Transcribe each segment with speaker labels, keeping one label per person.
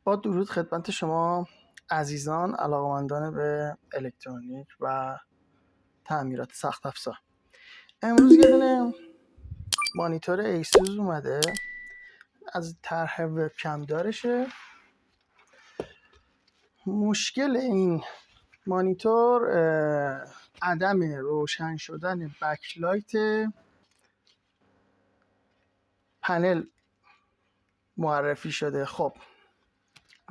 Speaker 1: با درود خدمت شما عزیزان علاقمندان به الکترونیک و تعمیرات سخت افزار. امروز یه دونه مانیتور ایسوس اومده از طرح وبکم دارشه. مشکل این مانیتور عدم روشن شدن بکلایت پنل معرفی شده. خب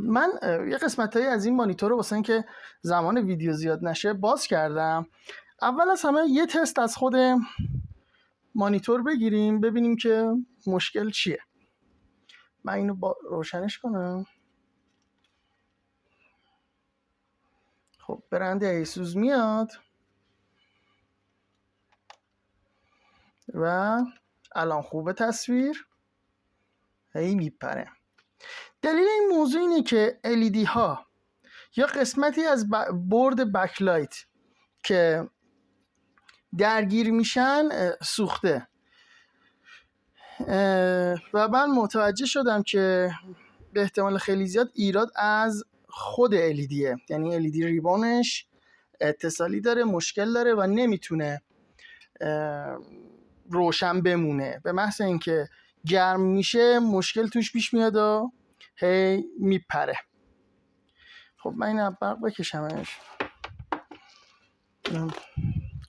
Speaker 1: من یه قسمتایی از این مانیتور رو واسه اینکه زمان ویدیو زیاد نشه باز کردم. اول از همه یه تست از خود مانیتور بگیریم ببینیم که مشکل چیه. من اینو روشنش کنم. خب برند ایسوس میاد و الان خوبه تصویر هی میپره. دلیل این موضوع اینه که LED ها یا قسمتی از بورد بکلایت که درگیر میشن سوخته و من متوجه شدم که به احتمال خیلی زیاد ایراد از خود LEDه، یعنی LED ریبانش اتصالی داره، مشکل داره و نمیتونه روشن بمونه. به محض اینکه گرم میشه مشکل توش پیش میاد و هی میپره. خب من این برق بکشمش،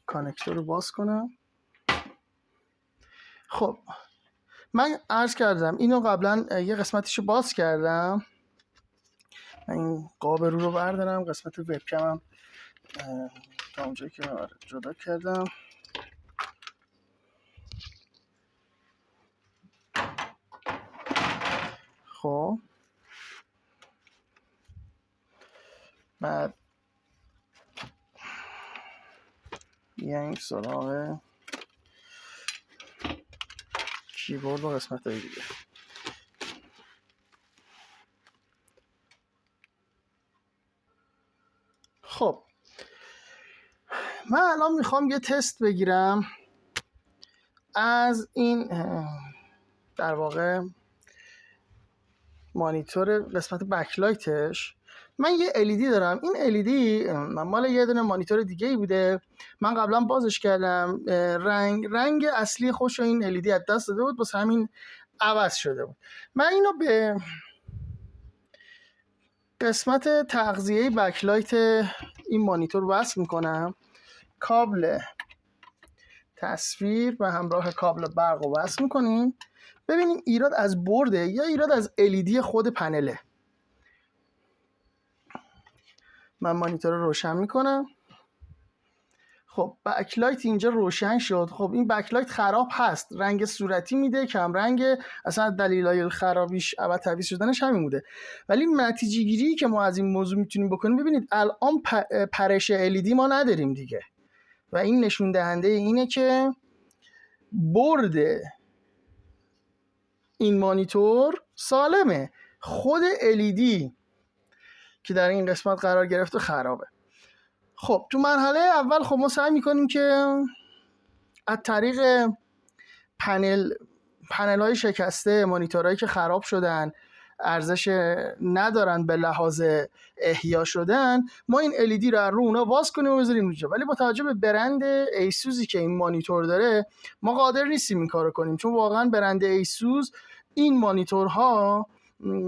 Speaker 1: کانکتور رو باز کنم. خب من عرض کردم اینو قبلا یه قسمتشو باز کردم. من این قاب رو بردارم، قسمت وبکمم تا اونجایی که جدا کردم. خب بعد بیایم سراغ کیبورد و قسمت های دیگه. خب من الان میخوام یه تست بگیرم از این در واقع مانیتور قسمت بکلایتش. من یه LED دارم. این LED مال یه دونه مانیتور دیگه ای بوده، من قبلا بازش کردم. رنگ اصلی خوش این LED از دست داده بود، بس همین عوض شده بود. من اینو به قسمت تغذیه بکلایت این مانیتور وصل میکنم. کابل تصویر و همراه کابل برق رو وصل میکنیم. ببینیم ایراد از برده یا ایراد از LED خود پنله. من مانیتور رو روشن میکنم. خب بکلایت اینجا روشن شد. خب این بکلایت خراب هست، رنگ صورتی میده، کم رنگ، اصلا دلایل خرابیش ابد تعویض شدنش همین بوده. ولی نتیجه گیری که ما از این موضوع میتونیم بکنیم، ببینید الان پرش LED ما نداریم دیگه و این نشون دهنده اینه که برد این مانیتور سالمه. خود LED که در این قسمت قرار گرفته خرابه. خب تو مرحله اول خب ما سعی میکنیم که از طریق پنل های شکسته، مانیتورهایی که خراب شدن، ارزش ندارن به لحاظ احیا شدن، ما این LED رو اونا واز کنیم و بذاریم اونجا. ولی با توجه به برند ایسوسی که این مانیتور داره ما قادر نیستیم این کارو کنیم، چون واقعا برند ایسوس این مانیتورها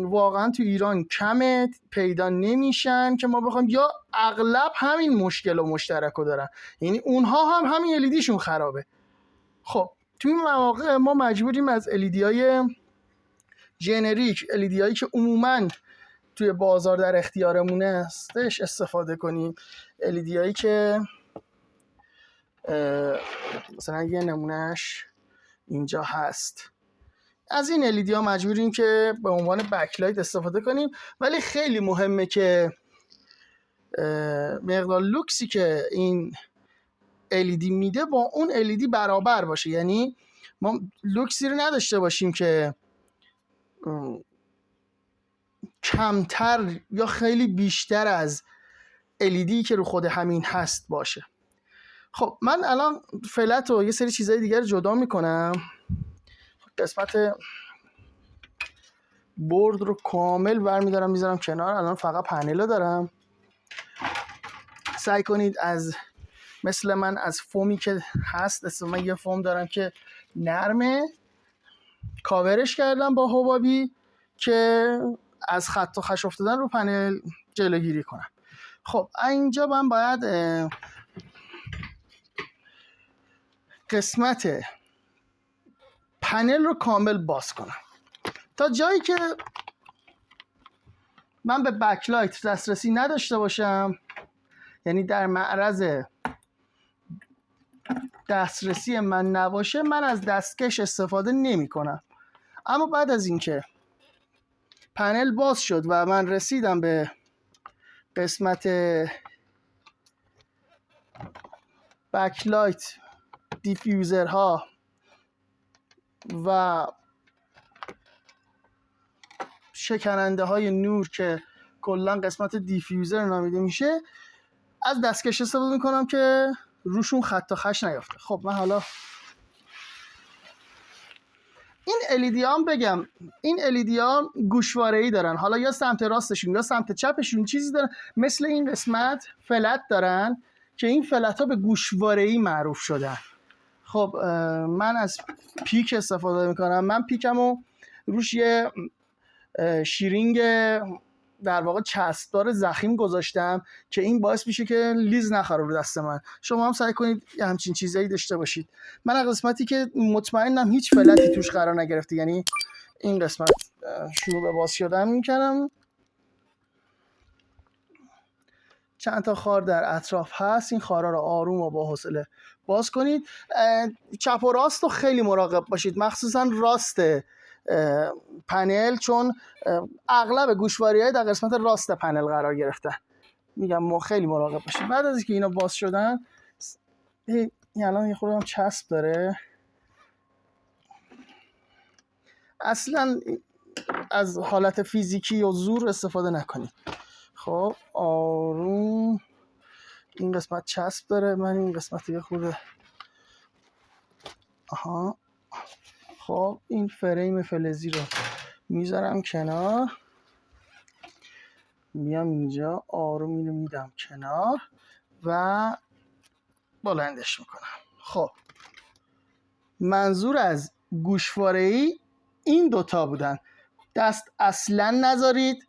Speaker 1: واقعا تو ایران کمه، پیدا نمیشن که ما بخوایم، یا اغلب همین مشکل و مشترکو دارن، یعنی اونها هم همین LED شون خرابه. خب تو این مواقع ما مجبوریم از LED های جنریک، LED هایی که عموما توی بازار در اختیارمونه هستش استفاده کنیم. LED هایی که مثلا یه نمونهش اینجا هست. از این LED ها مجبوریم که به عنوان بکلایت استفاده کنیم. ولی خیلی مهمه که مقدار لوکسی که این LED میده با اون LED برابر باشه. یعنی ما لوکسی رو نداشته باشیم که کمتر یا خیلی بیشتر از LED که رو خود همین هست باشه. خب من الان فلت و یه سری چیزای دیگر جدا میکنم. قسمت بورد رو کامل برمیدارم میذارم کنار. الان فقط پنل رو دارم. سعی کنید از مثل من از فومی که هست، من یه فوم دارم که نرمه، کاورش کردم با حبابی که از خط و خش افتادن رو پنل جلوگیری کنم. خب اینجا من باید قسمت پنل رو کامل باز کنم تا جایی که من به بکلایت دسترسی نداشته باشم، یعنی در معرض دسترسی من نباشه، من از دستکش استفاده نمی کنم. اما بعد از اینکه پنل باز شد و من رسیدم به قسمت بکلایت، دیفیوزرها و شکننده های نور که کلا قسمت دیفیوزر نامیده میشه، از دستکش استفاده میکنم که روشون خط و خش نیافته. خب من حالا این LED هم بگم، این LED ها گوشواره‌ای دارن، حالا یا سمت راستشون یا سمت چپشون چیزی دارن مثل این قسمت فلت دارن که این فلت ها به گوشواره‌ای معروف شدن. خب من از پیک استفاده میکنم. من پیکمو روش یه شیرینگ در واقع چسبدار ضخیم گذاشتم که این باعث میشه که لیز نخوره رو دست من. شما هم سعی کنید همچین چیزایی داشته باشید. من از قسمتی که مطمئنم هیچ فلتی توش قرار نگرفته، یعنی این قسمت شروع به باز شدن میکنم. چند تا خار در اطراف هست، این خارا رو آروم و با حوصله باز کنید. چپ و راست رو خیلی مراقب باشید، مخصوصا راست پنل، چون اغلب گوشواری‌های در قسمت راست پنل قرار گرفتن. میگم خیلی مراقب باشید. بعد از اینکه اینا باز شدن، این الان یه خورده هم چسب داره، اصلا از حالت فیزیکی و زور استفاده نکنید. خب آروم، این قسمت چسب داره، من این قسمت یه خورده خب این فریم فلزی رو میذارم کنار، میام اینجا آروم اینو میدم کنار و بلندش میکنم. خب منظور از گوشواره‌ای این دوتا بودن. دست اصلا نذارید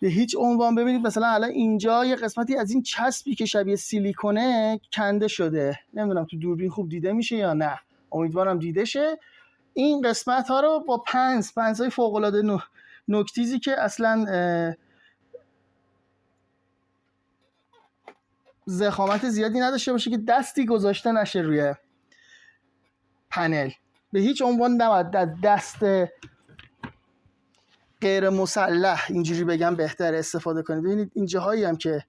Speaker 1: به هیچ عنوان. ببینید مثلا الان اینجا یه قسمتی از این چسبی که شبیه سیلیکونه کنده شده، نمیدونم تو دوربین خوب دیده میشه یا نه، امیدوارم دیده شه. این قسمت ها رو با پنس‌های فوق العاده نوکتیزی که اصلا ضخامت زیادی نداشته باشه که دستی گذاشته نشه روی پنل، به هیچ عنوان نباید دست غیر مسلح، اینجوری بگم بهتر، استفاده کنید. ببینید این جاهایی هم که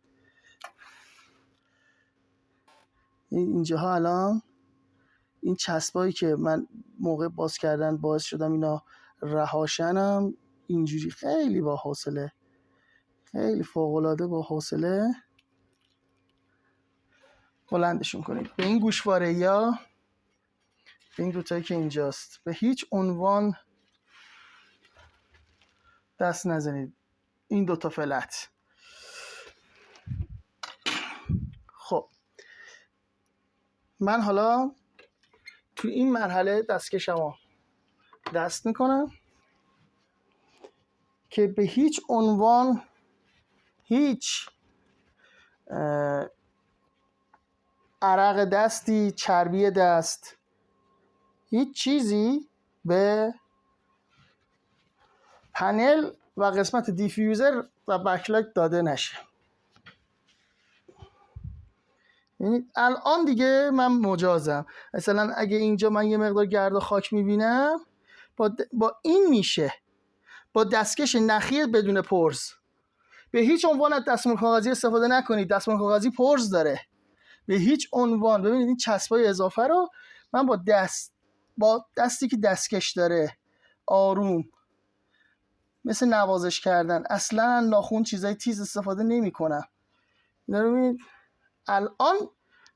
Speaker 1: اینجاها الان این چسبایی که من موقع باز کردن باعث شدم اینا رهاشنم، اینجوری خیلی با حوصله، خیلی فوق‌العاده با حوصله بلندشون کنید. به این گوشواره یا به این دوتایی که اینجاست به هیچ عنوان دست نزنید، این دوتا فلت. خب من حالا تو این مرحله دستکشمو دست میکنم که به هیچ عنوان هیچ عرق دستی، چربی دست، هیچ چیزی به پنل و قسمت دیفیوزر و بکلایت داده نشه. یعنی الان دیگه من مجازم. مثلا اگه اینجا من یه مقدار گرد و خاک میبینم، با این میشه، با دستکش نخی بدون پرز. به هیچ عنوان از دستمال کاغذی استفاده نکنید، دستمال کاغذی پرز داره. به هیچ عنوان. ببینید این چسبای اضافه رو من با دستی که دستکش داره آروم، مثل نوازش کردن، اصلا ناخون چیزای تیز استفاده نمی کنم. ببینید الان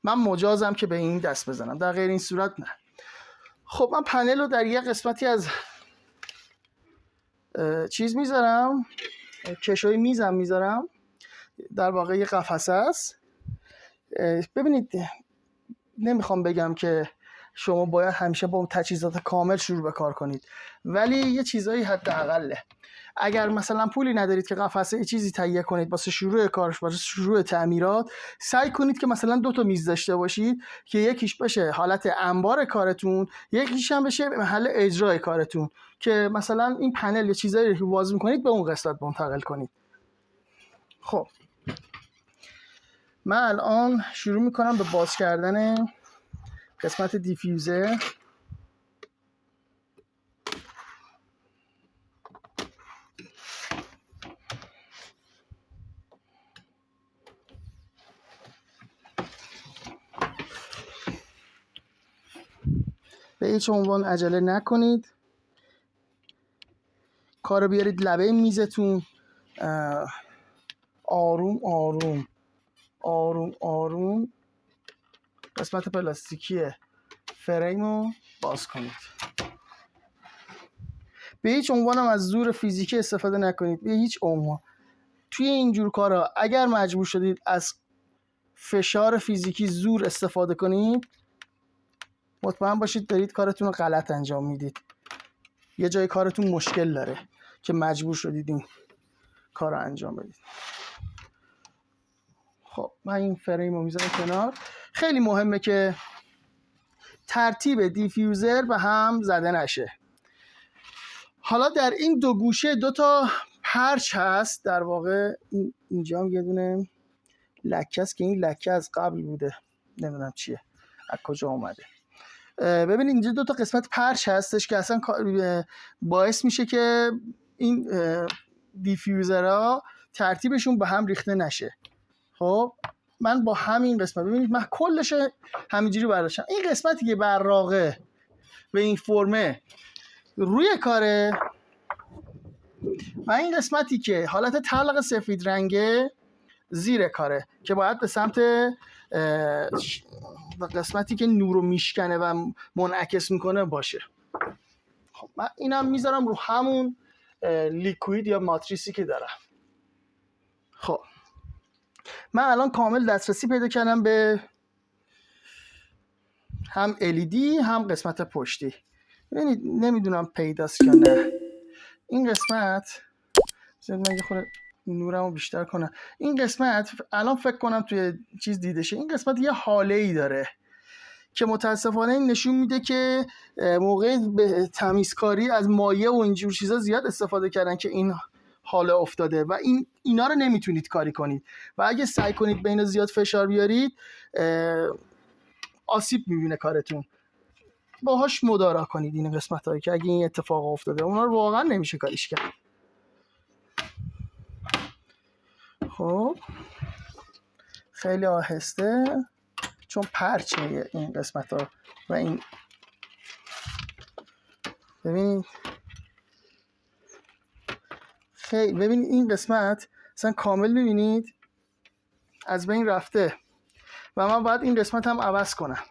Speaker 1: من مجازم که به این دست بزنم، در غیر این صورت نه. خب من پنل رو در یه قسمتی از چیز میذارم، کشوی میزم میذارم، در واقع یه قفسه است. ببینید نمیخوام بگم که شما باید همیشه با تجهیزات کامل شروع به کار کنید، ولی یه چیزایی حداقله. اگر مثلا پولی ندارید که قفسه یه چیزی تهیه کنید واسه شروع کارش، واسه شروع تعمیرات، سعی کنید که مثلا 2 میز داشته باشید که یکیش بشه حالت انبار کارتون، یکیش هم بشه محل اجرای کارتون، که مثلا این پنل یا چیزایی که باز میکنید به اون قسمت منتقل کنید. خب من الان شروع میکنم به باز کردن قسمت دیفیوزر. به هیچ عنوان عجله نکنید، کارو بیارید لبه میزتون، آروم آروم آروم آروم قسمت پلاستیکی فریم رو باز کنید. به هیچ عنوان هم از زور فیزیکی استفاده نکنید، به هیچ عنوان. توی اینجور کارا اگر مجبور شدید از فشار فیزیکی زور استفاده کنید، مطمئن باشید دارید کارتون رو غلط انجام میدید. یه جای کارتون مشکل داره که مجبور شدید این کار رو انجام بدید. خب من این فریم رو میذارم کنار. خیلی مهمه که ترتیب دیفیوزر به هم زده نشه. حالا در این 2 گوشه 2 تا پرچ هست، در واقع اینجا هم یه دونه لکه است که این لکه از قبل بوده، نمیدونم چیه، از کجا اومده. ببینید اینجا 2 تا قسمت پرچ هستش که اصلا باعث میشه که این دیفیوزرها ترتیبشون به هم ریخته نشه. خب من با همین قسمت، ببینید من کلش همینجوری برداشتم. این قسمتی که براقه به این فرمه روی کاره و این قسمتی که حالت طلق سفید رنگه زیر کاره، که باید به سمت قسمتی که نورو میشکنه و منعکس میکنه باشه. خب من اینم میذارم رو همون لیکوید یا ماتریسی که دارم. خب من الان کامل دسترسی پیدا کردم به هم LED هم قسمت پشتی. ببینید نمیدونم پیداست یا نه این قسمت. من یه خورده نورمو بیشتر کنم. این قسمت الان فکر کنم توی چیز دیده شه، این قسمت یه حاله‌ای داره که متاسفانه این نشون میده که موقع به تمیزکاری از مایع و اینجور چیزا زیاد استفاده کردن که این حاله افتاده و اینا رو نمیتونید کاری کنید و اگه سعی کنید به اینا زیاد فشار بیارید آسیب میبینه کارتون. باهاش مدارا کنید این قسمتایی که اگه این اتفاق افتاده اونا رو واقعا نمیشه کاریش کرد. خب خیلی آهسته چون پرچه این قسمت ها و این ببینید خیلی ببینید این قسمت مثلا کامل ببینید از بین رفته و من باید این قسمت هم عوض کنم.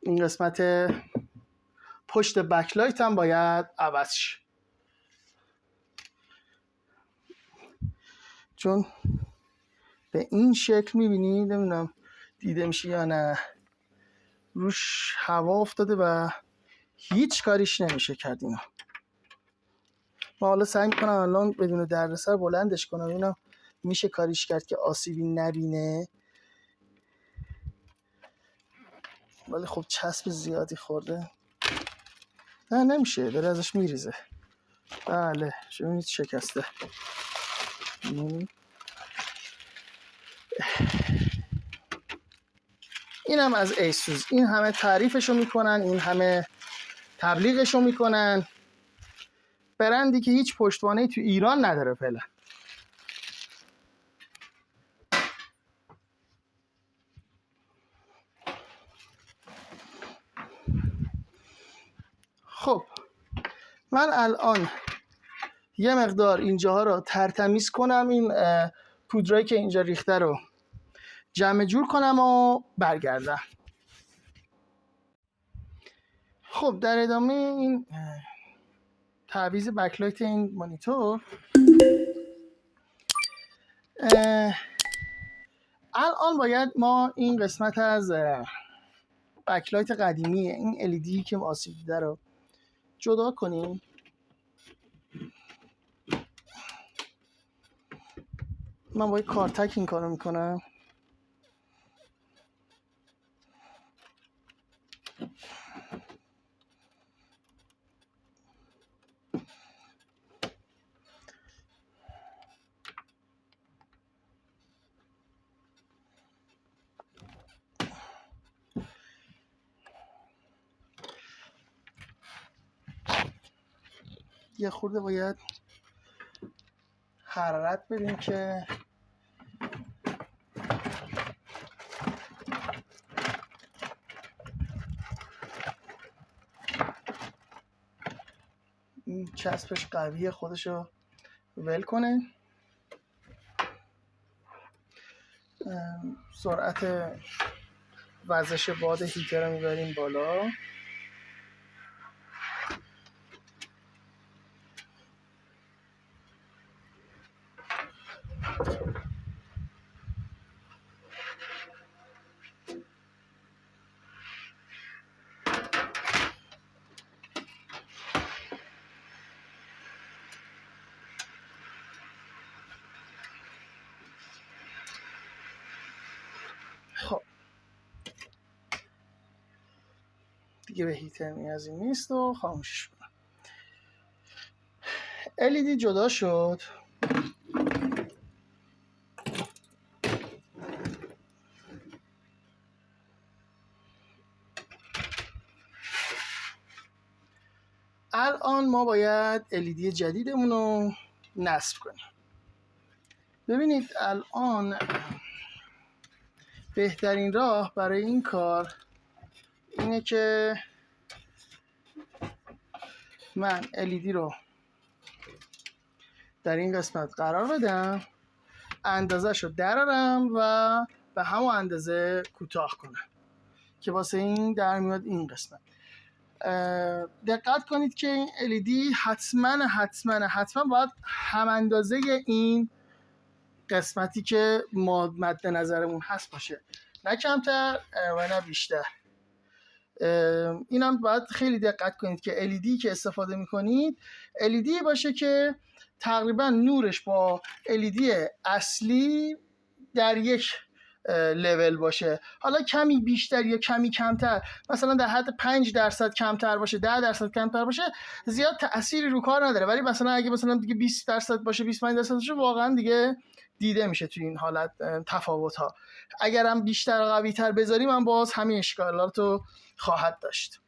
Speaker 1: این قسمت پشت بکلایت هم باید عوض شه چون به این شکل میبینید، نمیدونم دیده میشه یا نه، روش هوا افتاده و هیچ کاریش نمیشه کرد. اینا ما حالا سعی میکنم الان بدون دردسر بلندش کنم، اینا میشه کاریش کرد که آسیبی نبینه، ولی خب چسب زیادی خورده. نه نمیشه، داره ازش میریزه. بله شما شکسته. اینم از ایسوس، این همه تعریفشو میکنن، این همه تبلیغشو میکنن، برندی که هیچ پشتوانه‌ای تو ایران نداره فعلا. خب من الان یه مقدار اینجاها رو ترتمیز کنم، این پودرایی که اینجا ریخته رو جمع جور کنم و برگردم. خب در ادامه این تعویض بکلایت این مانیتور، الان باید ما این قسمت از بکلایت قدیمی این LED که آسیب دیده رو جدا کنیم. من با کارتک این کارو میکنم. یه خورده باید حرارت بدیم که این چسبش قویه، خودشو ول کنه. سرعت وزش باد هیتر رو میبریم بالا. خب دیگه به هیتر نیازی نیست و خاموشش کنم. LED جدا شد. الان ما باید LED جدیدمون رو نصب کنیم. ببینید الان بهترین راه برای این کار اینه که من LED رو در این قسمت قرار بدم، اندازه‌ش رو درارم و به همون اندازه کوتاه کنم که واسه این در میاد این قسمت. دقت کنید که این LED حتما باید هم اندازه این قسمتی که ما مد نظرمون هست باشه، نه کمتر و نه بیشتر. اینم باید خیلی دقت کنید که LED که استفاده میکنید LED باشه که تقریبا نورش با LED اصلی در یک لول باشه. حالا کمی بیشتر یا کمی کمتر، مثلا در حد 5% کمتر باشه، 10% کمتر باشه، زیاد تأثیری رو کار نداره. ولی مثلا اگه مثلا دیگه 20% باشه، 25% باشه، واقعا دیگه دیده میشه تو این حالت تفاوت ها. اگرم بیشتر و قوی تر بذاریم من باز همین اشکالات رو خواهد داشت.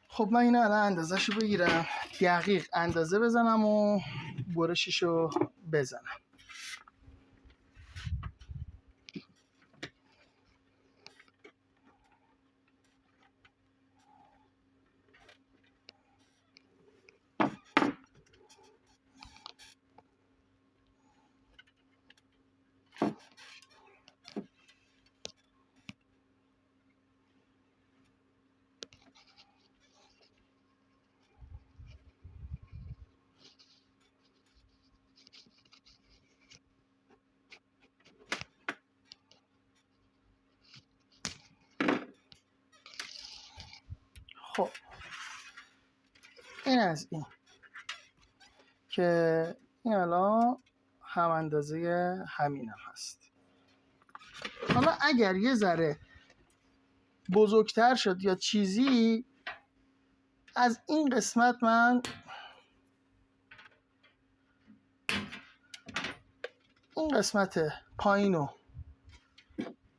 Speaker 1: خب من اینو الان اندازه‌شو بگیرم، دقیق اندازه بزنم و برششو بزنم. خب این از این که این الان هم اندازه همینم هست. حالا اگر یه ذره بزرگتر شد یا چیزی، از این قسمت من این قسمت پایینو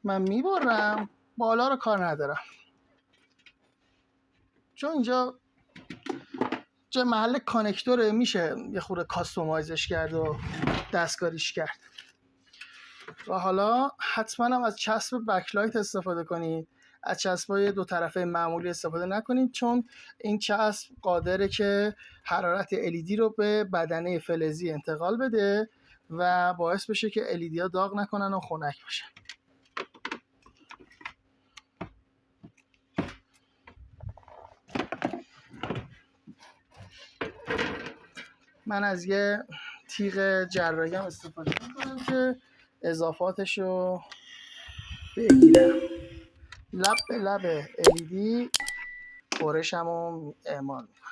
Speaker 1: من میبرم، بالا رو کار ندارم، چون اینجا جای محل کانکتوره، میشه یه خورده کاستومایزش کرد و دستکاریش کرد. و حالا حتما هم از چسب بکلایت استفاده کنید، از چسبای دو طرفه معمولی استفاده نکنید، چون این چسب قادره که حرارت LED رو به بدنه فلزی انتقال بده و باعث بشه که LED ها داغ نکنن و خنک باشن. من از یه تیغ جراحی هم استفاده میکنم که اضافاتش رو بگیرم. لب به لب LED برشم رو اعمال میکنم.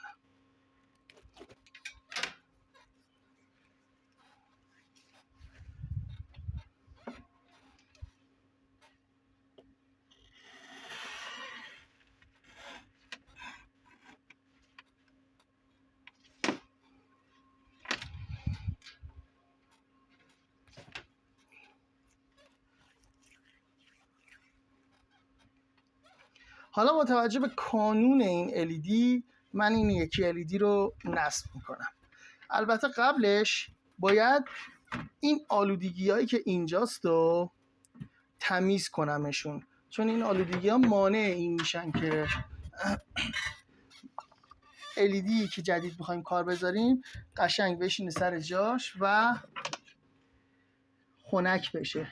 Speaker 1: حالا با توجه به کانون این LED من این یکی LED رو نصب میکنم. البته قبلش باید این آلودگی هایی که اینجاست رو تمیز کنمشون، چون این آلودگی ها مانع این میشن که LED که جدید بخوایم کار بذاریم قشنگ بشینه سر جاش و خنک بشه.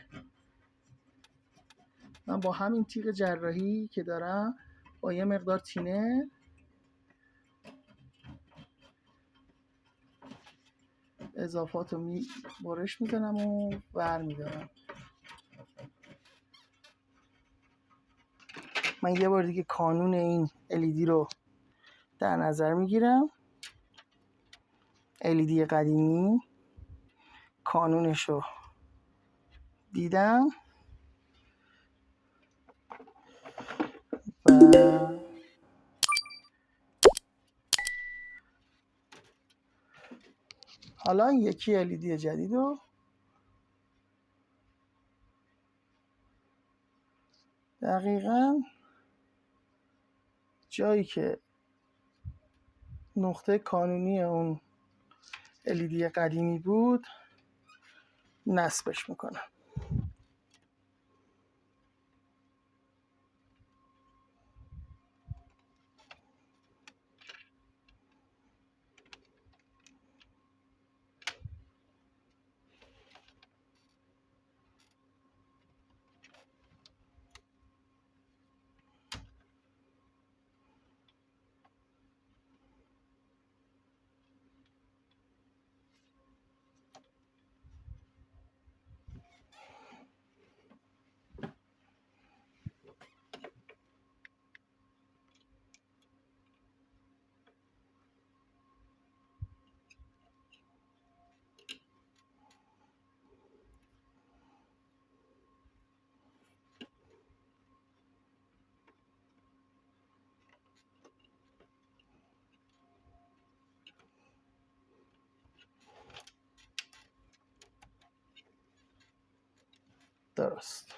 Speaker 1: من با همین تیغ جراحی که دارم با یه مقدار تینه اضافات رو برش میزنم و ور میدارم. من یه بار دیگه کانون این LED رو در نظر میگیرم. LED قدیمی کانونش رو دیدم و حالا یکی LED جدید رو دقیقاً جایی که نقطه کانونی اون LED قدیمی بود نصبش میکنم. درست.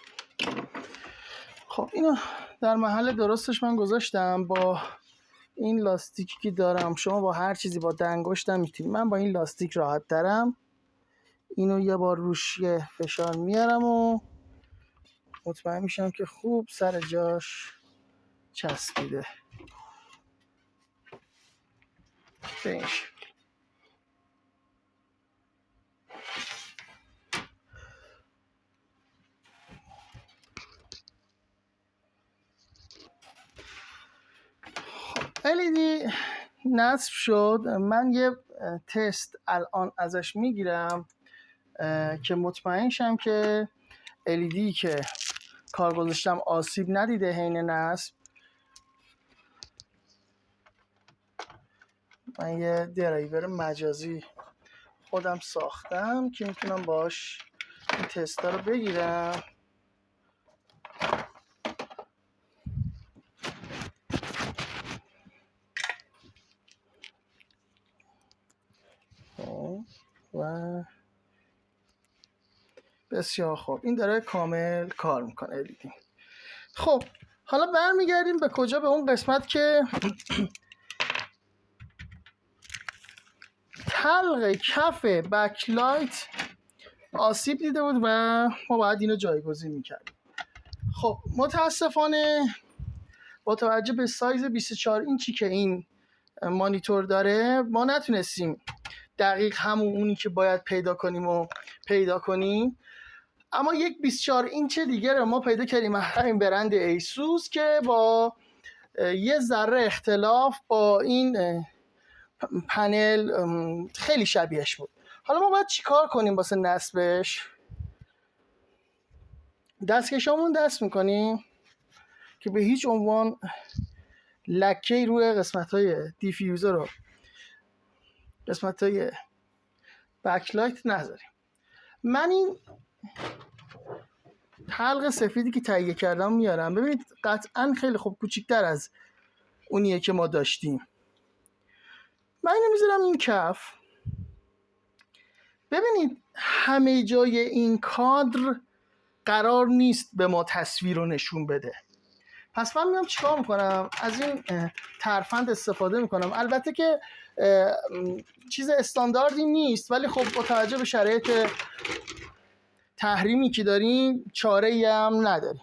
Speaker 1: خب اینو در محل درستش من گذاشتم. با این لاستیکی که دارم، شما با هر چیزی با انگشتم میتونید، من با این لاستیک راحت ترم. اینو یه بار روش یه فشار میارم و مطمئن میشم که خوب سر جاش چسبیده. به این شکل. LED نصب شد. من یه تست الان ازش میگیرم که مطمئن شم که LED که کار گذاشتم آسیب ندیده حین نصب. من یه درایور مجازی خودم ساختم که میتونم باش این تستا رو بگیرم. و بسیار خوب، این داره کامل کار میکنه LED. خب حالا برمیگردیم به کجا؟ به اون قسمت که تلق کف بکلایت آسیب دیده بود و ما باید اینو جایگزین میکردیم. خب متاسفانه با توجه به سایز 24 اینچی که این مانیتور داره ما نتونستیم دقیق همون اونی که باید پیدا کنیم و پیدا کنیم، اما یک 24 اینچ دیگه رو ما پیدا کردیم همین برند ایسوس که با یه ذره اختلاف با این پنل خیلی شبیهش بود. حالا ما باید چیکار کنیم واسه نصبش؟ دستکشامون دست میکنیم که به هیچ عنوان لکه‌ای روی قسمت‌های دیفیوزر رو قسمت‌های بکلایت نذاریم. من این حلق سفیدی که تهیه کردم میارم. ببینید قطعا خیلی خوب کوچیک‌تر از اونیه که ما داشتیم. من اینو میذارم این کف. ببینید همه جای این کادر قرار نیست به ما تصویر رو نشون بده. پس من میام چیکار میکنم؟ از این ترفند استفاده میکنم. البته که چیز استانداردی نیست، ولی خب با توجه به شرایط تحریمی که داریم چاره‌ای هم نداریم.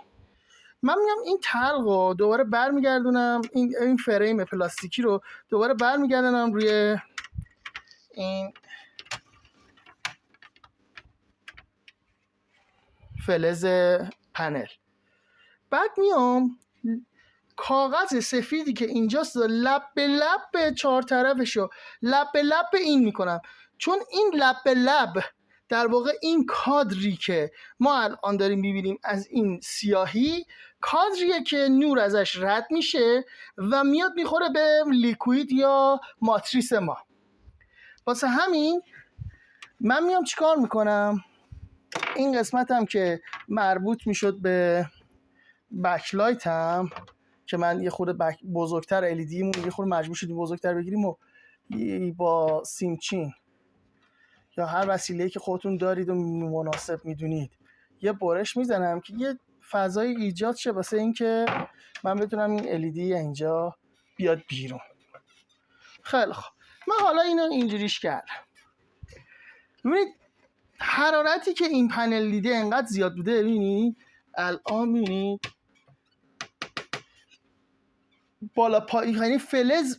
Speaker 1: من میام این تلق رو دوباره برمیگردونم، این فریم پلاستیکی رو دوباره برمیگردونم روی این فلز پنل. بعد میام کاغذ سفیدی که اینجاست لب به لب چهار طرفشو لب به لب این میکنم، چون این لب به لب در واقع این کادری که ما الان داریم میبینیم از این سیاهی کادریه که نور ازش رد میشه و میاد میخوره به لیکوید یا ماتریس ما. واسه همین من میام چیکار میکنم؟ این قسمت هم که مربوط میشد به بکلایت هم که من یه خورده بزرگتر LED یه خورده مجبور شدیم بزرگتر بگیریم و با سیمچین یا هر وسیله‌ای که خودتون دارید و مناسب میدونید یه برش میزنم که یه فضای ایجاد شه واسه این که من بتونم این LED اینجا بیاد بیرون. خیلی خوب، من حالا اینو اینجوریش کردم. ببینید حرارتی که این پنل لیده انقدر زیاد بوده، ببینید الان میبینید بالا پایی، یعنی فلز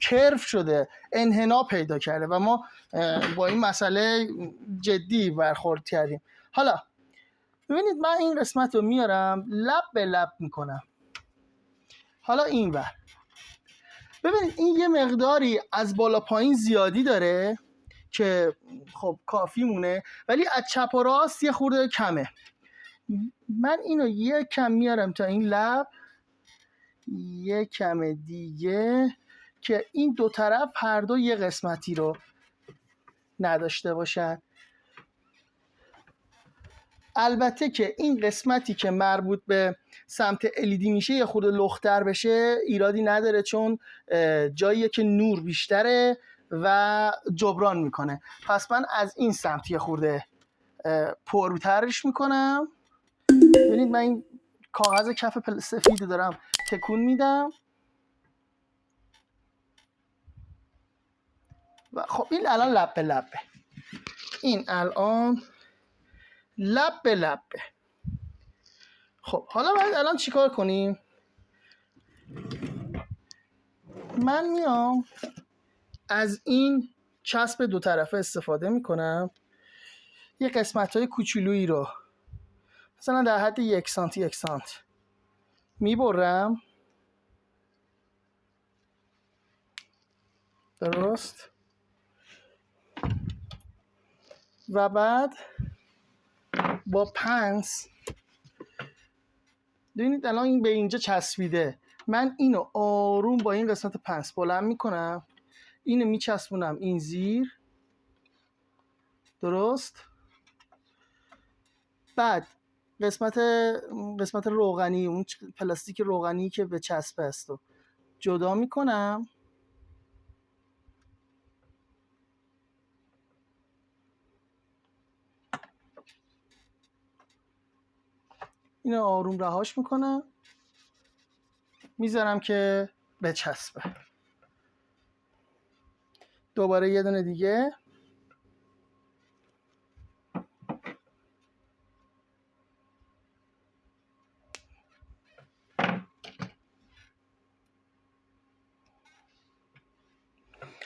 Speaker 1: کرف شده، انحنا پیدا کرده و ما با این مسئله جدی برخورد کردیم. حالا ببینید من این قسمت رو میارم لب به لب میکنم. حالا این ور ببینید این یه مقداری از بالا پایین زیادی داره که خب کافی مونه، ولی از چپ و راست یه خورده کمه. من اینو یه کم میارم تا این لب، یه کم دیگه که این دو طرف هر دو یه قسمتی رو نداشته باشن. البته که این قسمتی که مربوط به سمت LED میشه یه خورده لختر بشه ایرادی نداره، چون جاییه که نور بیشتره و جبران میکنه. پس من از این سمت یه خورده پرترش میکنم. ببینید من این کاغذ کف سفید دارم تکون میدم و خب این الان لب به لبه. این الان لب به لبه. خب حالا باید الان چیکار کنیم؟ من میام از این چسب دو طرفه استفاده میکنم، یه قسمت های کوچولویی رو مثلا در حد 1 سانتی 1 سانت میبرم، درست، و بعد با پنس ببینید الان این به اینجا چسبیده، من اینو آروم با این قسمت پنس بلند میکنم، اینو میچسبونم این زیر، درست. بعد قسمت روغنی، اون پلاستیک روغنی که به چسب است رو جدا میکنم، اینو آروم رهاش میکنم، میذارم که بچسبه. دوباره یه دونه دیگه،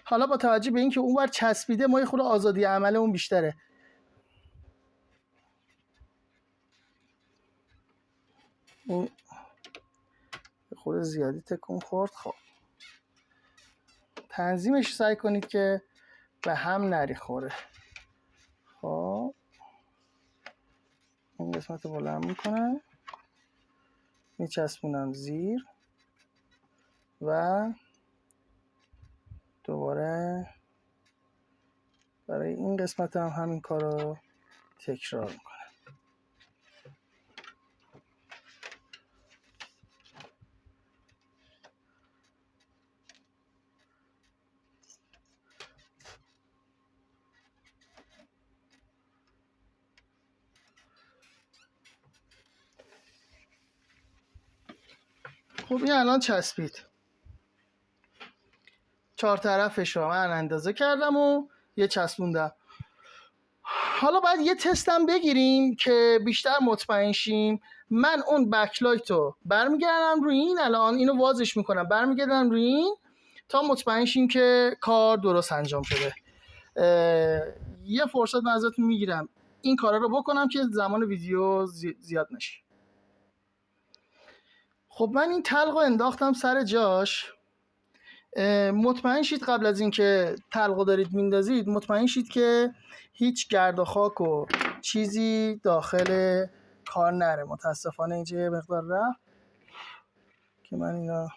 Speaker 1: حالا با توجه به اینکه اونور چسبیده ما یه خورده آزادی عملمون بیشتره، اون یه خورده زیادی تکون خورد. خب تنظیمش سعی کنید که به هم نریخوره. خب این قسمت رو بلند میکنم، میچسبونم زیر و دوباره برای این قسمت هم همین کار رو تکرار میکنم. خب این الان چسبید، 4 طرفش رو من اندازه کردم و یه چسبوندم. حالا باید یه تستم بگیریم که بیشتر مطمئن شیم. من اون بکلایت رو برمیگردم روی این، الان اینو وازش میکنم برمیگردم روی این تا مطمئن شیم که کار درست انجام شده. یه فرصت من ازتون میگیرم این کارا رو بکنم که زمان ویدیو زیاد نشه. خب من این تلق رو انداختم سر جاش. مطمئن شید قبل از اینکه تلق دارید میندازید مطمئن شید که هیچ گرد و خاک و چیزی داخل کار نره. متاسفانه اینجا یه مقدار رفت که من اینا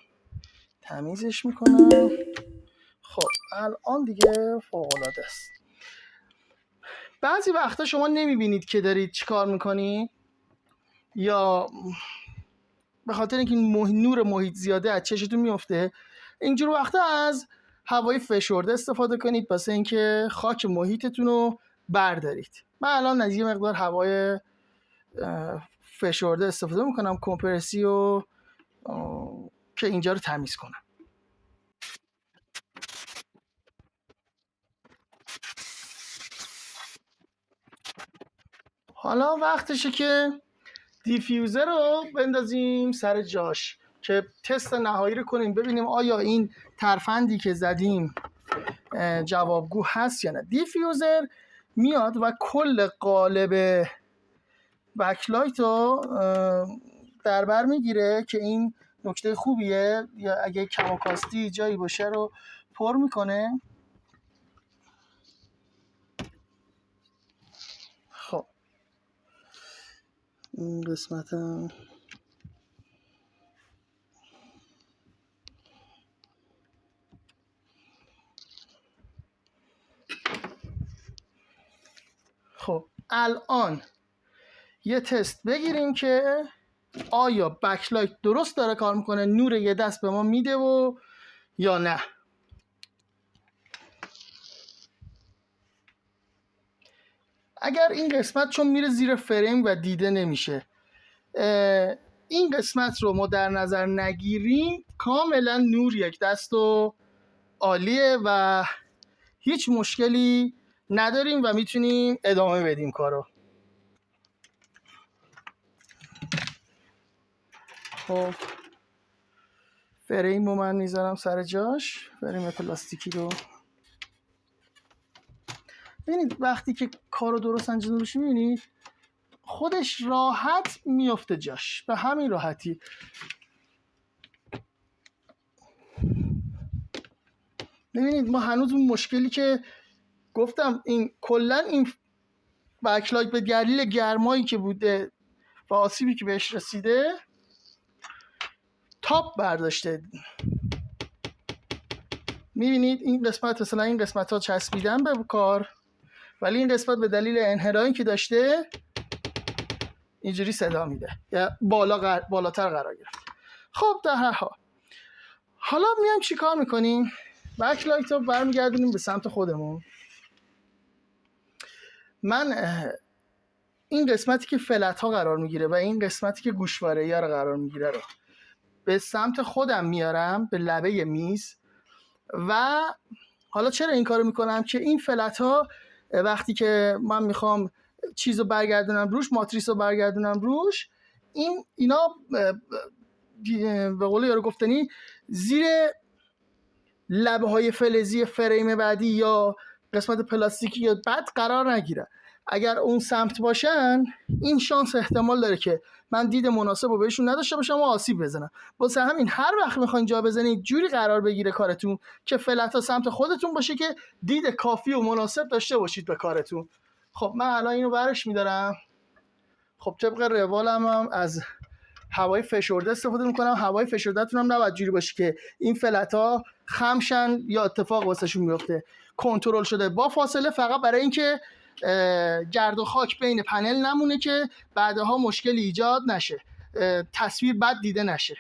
Speaker 1: تمیزش میکنم. خب الان دیگه فوق العاده است. بعضی وقتا شما نمیبینید که دارید چی کار میکنید، یا به خاطر اینکه نور محیط زیاده از چشتون میفته. اینجور وقتا از هوای فشرده استفاده کنید واسه اینکه خاک محیطتون رو بردارید. من الان از یه مقدار هوای فشرده استفاده میکنم، کمپرسی که اینجا رو تمیز کنم. حالا وقتشه که دیفیوزر رو بندازیم سر جاش که تست نهایی رو کنیم ببینیم آیا این ترفندی که زدیم جوابگو هست یا نه. دیفیوزر میاد و کل قالب بکلایت رو در بر میگیره که این نکته خوبیه، یا اگه کم و کاستی جایی باشه رو پر میکنه. خب این قسمت هم خب الان یه تست بگیریم که آیا بکلایت درست داره کار میکنه، نور یه دست به ما میده و یا نه. اگر این قسمت چون میره زیر فریم و دیده نمیشه این قسمت رو ما در نظر نگیریم کاملا نور یک دست و عالیه و هیچ مشکلی نداریم و میتونیم ادامه بدیم کارو. خب فریم رو من میذارم سر جاش، فریم پلاستیکی رو. ببینید وقتی که کارو درست انجام بشه میبینید خودش راحت میفته جاش، به همین راحتی. ببینید ما هنوز اون مشکلی که گفتم این کلا این بکلایت به دلیل گرمایی که بوده و آسیبی که بهش رسیده تاپ برداشته. میبینید این قسمت مثلا این قسمت ها چسبیدن به کار، ولی این قسمت به دلیل انحنایی که داشته اینجوری صدا میده یا بالاتر قرار گرفت. خب در هر حال حالا میایم چی کار میکنیم؟ بکلایت رو برمیگردونیم به سمت خودمون. من این قسمتی که فلت ها قرار میگیره و این قسمتی که گوشواره یا قرار میگیره رو به سمت خودم میارم، به لبه میز. و حالا چرا این کارو میکنم؟ که این فلت ها وقتی که من میخوام چیز رو برگردونم روش، ماتریس رو برگردونم روش، اینا به قول یارو گفتنی زیر لبه های فلزی فریم بعدی یا قسمت پلاستیکی یا بد قرار نگیره اگر اون سمت باشن این شانس احتمال داره که من دید مناسب رو بهشون نداشته باشم و آسیب بزنم. واسه همین هر وقت میخواین جا بزنید جوری قرار بگیره کارتون که فلت ها سمت خودتون باشه که دید کافی و مناسب داشته باشید به کارتون. خب من الان اینو برش میدارم. خب طبق روالم هم از هوای فشرده استفاده میکنم. هوای فشرده‌تون هم نباید جوری باشه که این فلت ها خمشن یا اتفاق واسهشون میفته. کنترل شده با فاصله، فقط برای اینکه گرد و خاک بین پنل نمونه که بعدها مشکلی ایجاد نشه، تصویر بد دیده نشه.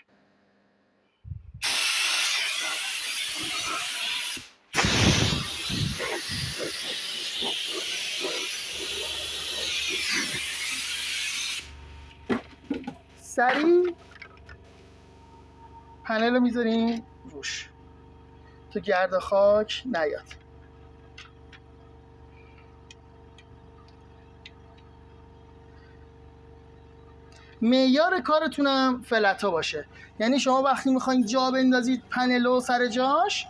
Speaker 1: سریع پنل رو میذاریم روش تا گرد و خاک نیاد. معیار کارتونم فلت ها باشه، یعنی شما وقتی میخواین جا بندازید پنل رو سر جاش،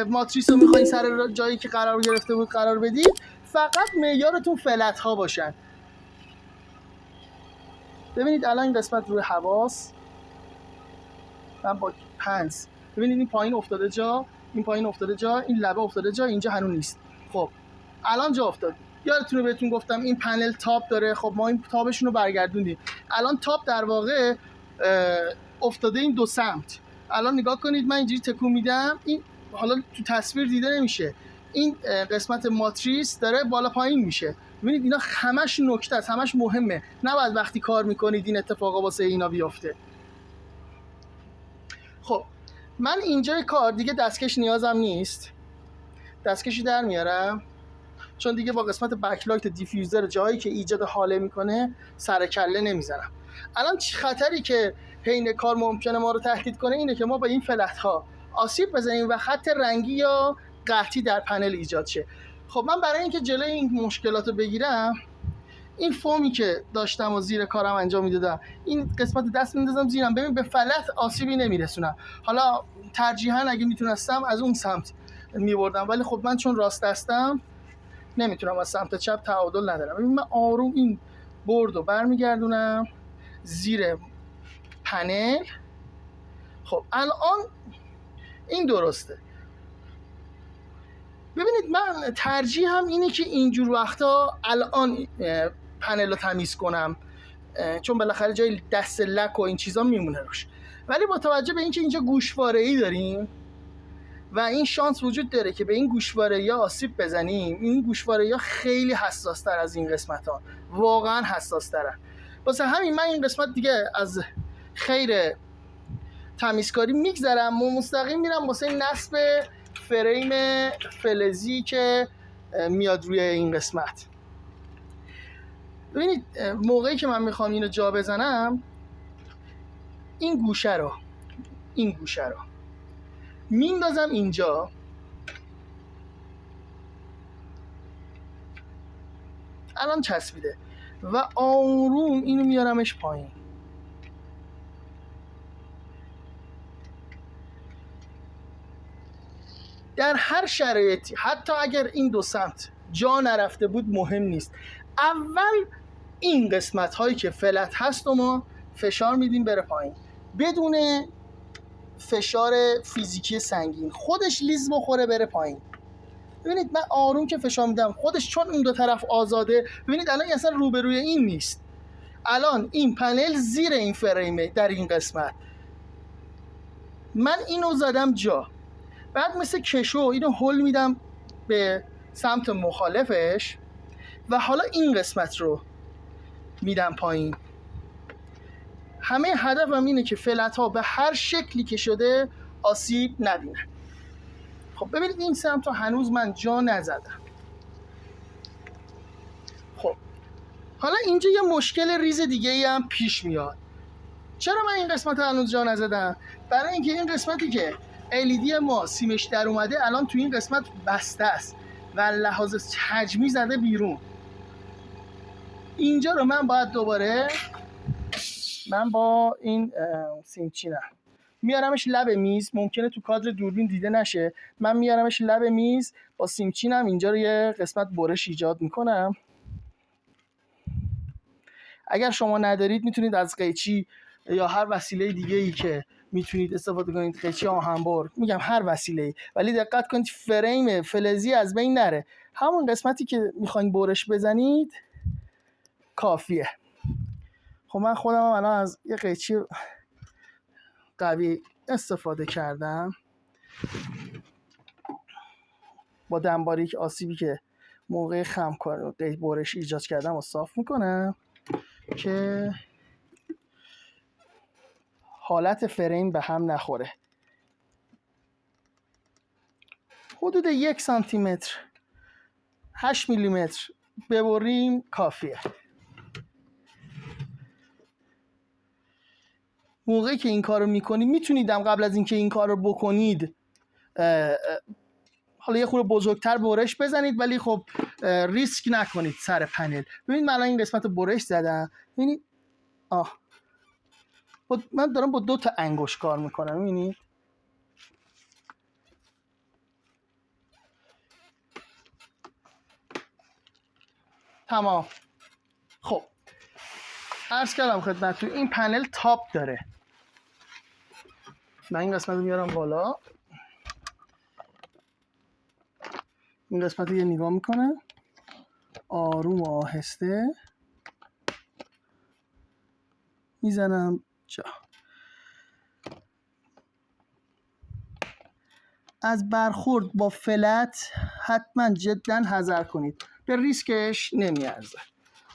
Speaker 1: ماتریس رو میخواین سر جایی که قرار گرفته بود قرار بدید، فقط معیارتون فلت ها باشن. ببینید الان این قسمت روی حواس من با پنس، ببینید این پایین افتاده جا، این پایین افتاده جا، این لبه افتاده جا، اینجا هنوز نیست. خب الان جا افتاد. یادتونه بهتون گفتم این پنل تاپ داره. خب ما این تاپشون رو برگردوندیم. الان تاپ در واقع افتاده این دو سمت. الان نگاه کنید من اینجوری تکون میدم، این حالا تو تصویر دیده نمیشه، این قسمت ماتریس داره بالا پایین میشه. ببینید اینا همش نکته است، همش مهمه. نباید وقتی کار میکنید این اتفاقا واسه اینا بیفته. خب من اینجای کار دیگه دستکش نیازم نیست، دستکشی در میارم چون دیگه با قسمت بکلایت دیفیوزر جایی که ایجاد حاله میکنه سر کله نمیزنم. الان خطری که حین کار ممکنه ما رو تهدید کنه اینه که ما با این فلت ها آسیب بزنیم و خط رنگی یا قحطی در پنل ایجاد شه. خب من برای اینکه جلوی این مشکلات رو بگیرم، این فومی که داشتم و زیر کارم انجام میدادم، این قسمت دست میندازم زیرم، ببین به فلت آسیبی نمیرسونم. حالا ترجیحاً اگه میتونستم از اون سمت میبردم، ولی خب من چون راست دستم نمیتونم از سمت چپ تعادل ندارم. ببین من آروم این بردو برمیگردونم زیر پنل. خب الان این درسته. ببینید من ترجیحم اینه که اینجور وقتا الان پنل رو تمیز کنم، چون بالاخره جای دست لک و این چیزا میمونه روش. ولی با توجه به اینکه اینجا گوشواره‌ای داریم و این شانس وجود داره که به این گوشواره‌ها آسیب بزنیم، این گوشواره‌ها خیلی حساس‌تر از این قسمت‌ها، واقعا حساس‌ترن. واسه همین من این قسمت دیگه از خیر تمیزکاری میگذرم و مستقیم میرم واسه نصب فریم فلزی که میاد روی این قسمت. ببینید موقعی که من میخوام اینو جا بزنم، این گوشه رو میندازم اینجا، الان چسبیده و آروم اینو میارمش پایین. در هر شرایطی، حتی اگر این دو سمت جا نرفته بود مهم نیست، اول این قسمت هایی که فلت هست و ما فشار میدیم بره پایین بدون فشار فیزیکی سنگین، خودش لیز بخوره بره پایین. ببینید من آروم که فشار میدم خودش، چون اون دو طرف آزاده. ببینید الان اصلا روبروی این نیست، الان این پنل زیر این فریمه. در این قسمت من اینو زدم جا، بعد مثل کشو اینو هل میدم به سمت مخالفش و حالا این قسمت رو میدم پایین. همه هدفم اینه که فلت ها به هر شکلی که شده آسیب نبینن. خب ببینید این سمت رو هنوز من جا نزدم. خب حالا اینجا یه مشکل ریز دیگه ای هم پیش میاد. چرا من این قسمت رو هنوز جا نزدم؟ برای اینکه این قسمتی که LED ما سیمش در اومده الان تو این قسمت بسته است و لحاظ حجمی زده بیرون. اینجا رو من باید دوباره با این سیمچینم میارمش لب میز، ممکنه تو کادر دوربین دیده نشه، من میارمش لب میز با سیمچینم اینجا رو یه قسمت برش ایجاد میکنم اگر شما ندارید میتونید از قیچی یا هر وسیله دیگه ای که میتونید استفاده کنید، قیچی آهنبر، میگم هر وسیله‌ای، ولی دقت کنید فریم فلزی از بین نره. همون قسمتی که میخواین برش بزنید کافیه. خب من خودم الان از یه قیچی قوی استفاده کردم با دنباریک. آسیبی که موقع خم برش ایجاد کردم و صاف میکنم که حالت فریم به هم نخوره. حدود 1 سانتی متر 8 میلیمتر ببریم کافیه. موقعی که این کارو میکنید میتونید قبل از اینکه این کارو بکنید حالا یه خورده بزرگتر برش بزنید، ولی خب ریسک نکنید سر پنل. ببینید من الان این قسمت رو برش زدم، ببینید من دارم با 2 تا انگشت کار میکنم، ببینید تمام. خب عرض کردم خدمتتون این پنل تاپ داره. من این قسمت رو میارم بالا، این قسمت رو یه نگاه میکنم آروم و آهسته میزنم جا. از برخورد با فلت حتما جدا حذر کنید، به ریسکش نمیارزه.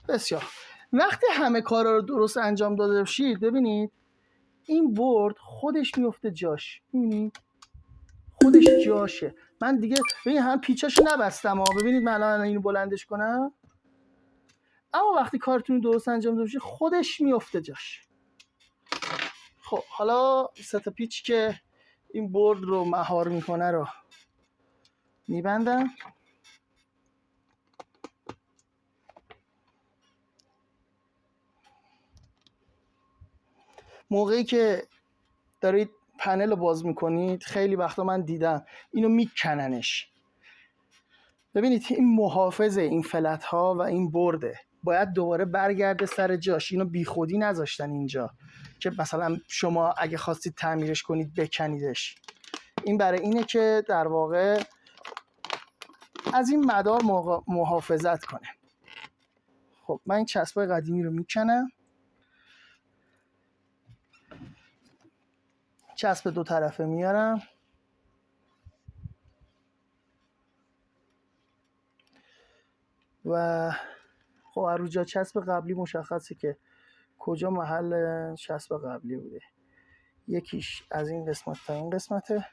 Speaker 1: بسیار. وقتی همه کارا رو درست انجام داده باشید، ببینید این بورد خودش میفته جاش، ببینید خودش جاشه. من دیگه ببینید هم پیچاشو نبستم ببینید من الان اینو بلندش کنم، اما وقتی کارتون درست انجام داده باشید خودش میفته جاش. خب حالا 3 تا پیچ که این بورد رو مهار میکنه رو میبندم. موقعی که دارید پنل رو باز میکنید خیلی وقتا من دیدم اینو میکننش. ببینید این محافظ این فلت ها و این برده باید دوباره برگرده سر جاش. اینو بی خودی نذاشتن اینجا که مثلا شما اگه خواستید تعمیرش کنید بکنیدش. این برای اینه که در واقع از این مدار محافظت کنه. خب من این چسبای قدیمی رو میکنم، چسب 2 طرفه میارم و خب از رو جا چسب قبلی مشخصه که کجا محل چسب قبلی بوده. یکیش از این قسمت تا این قسمته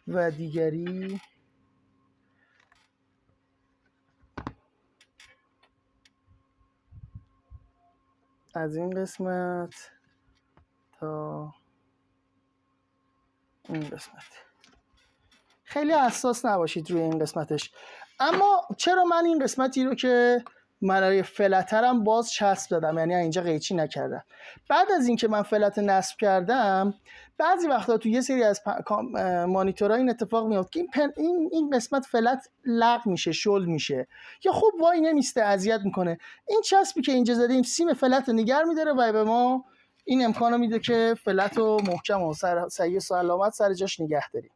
Speaker 1: و دیگری از این قسمت تا این قسمت. خیلی حساس نباشید روی این قسمتش. اما چرا من این قسمتی رو که من فلترم باز چسب دادم، یعنی اینجا قیچی نکردم. بعد از اینکه من فلت نصب کردم بعضی وقتا تو یه سری از مانیتورها این اتفاق میاد که این قسمت فلت لغ میشه، شل میشه یا خب وای نمیسته، اذیت میکنه. این چسبی که اینجا زدیم سیم فلت رو نگه میداره و به ما این امکانو میده که فلت رو محکم و صحیح و سلامت سر جاش نگه داریم.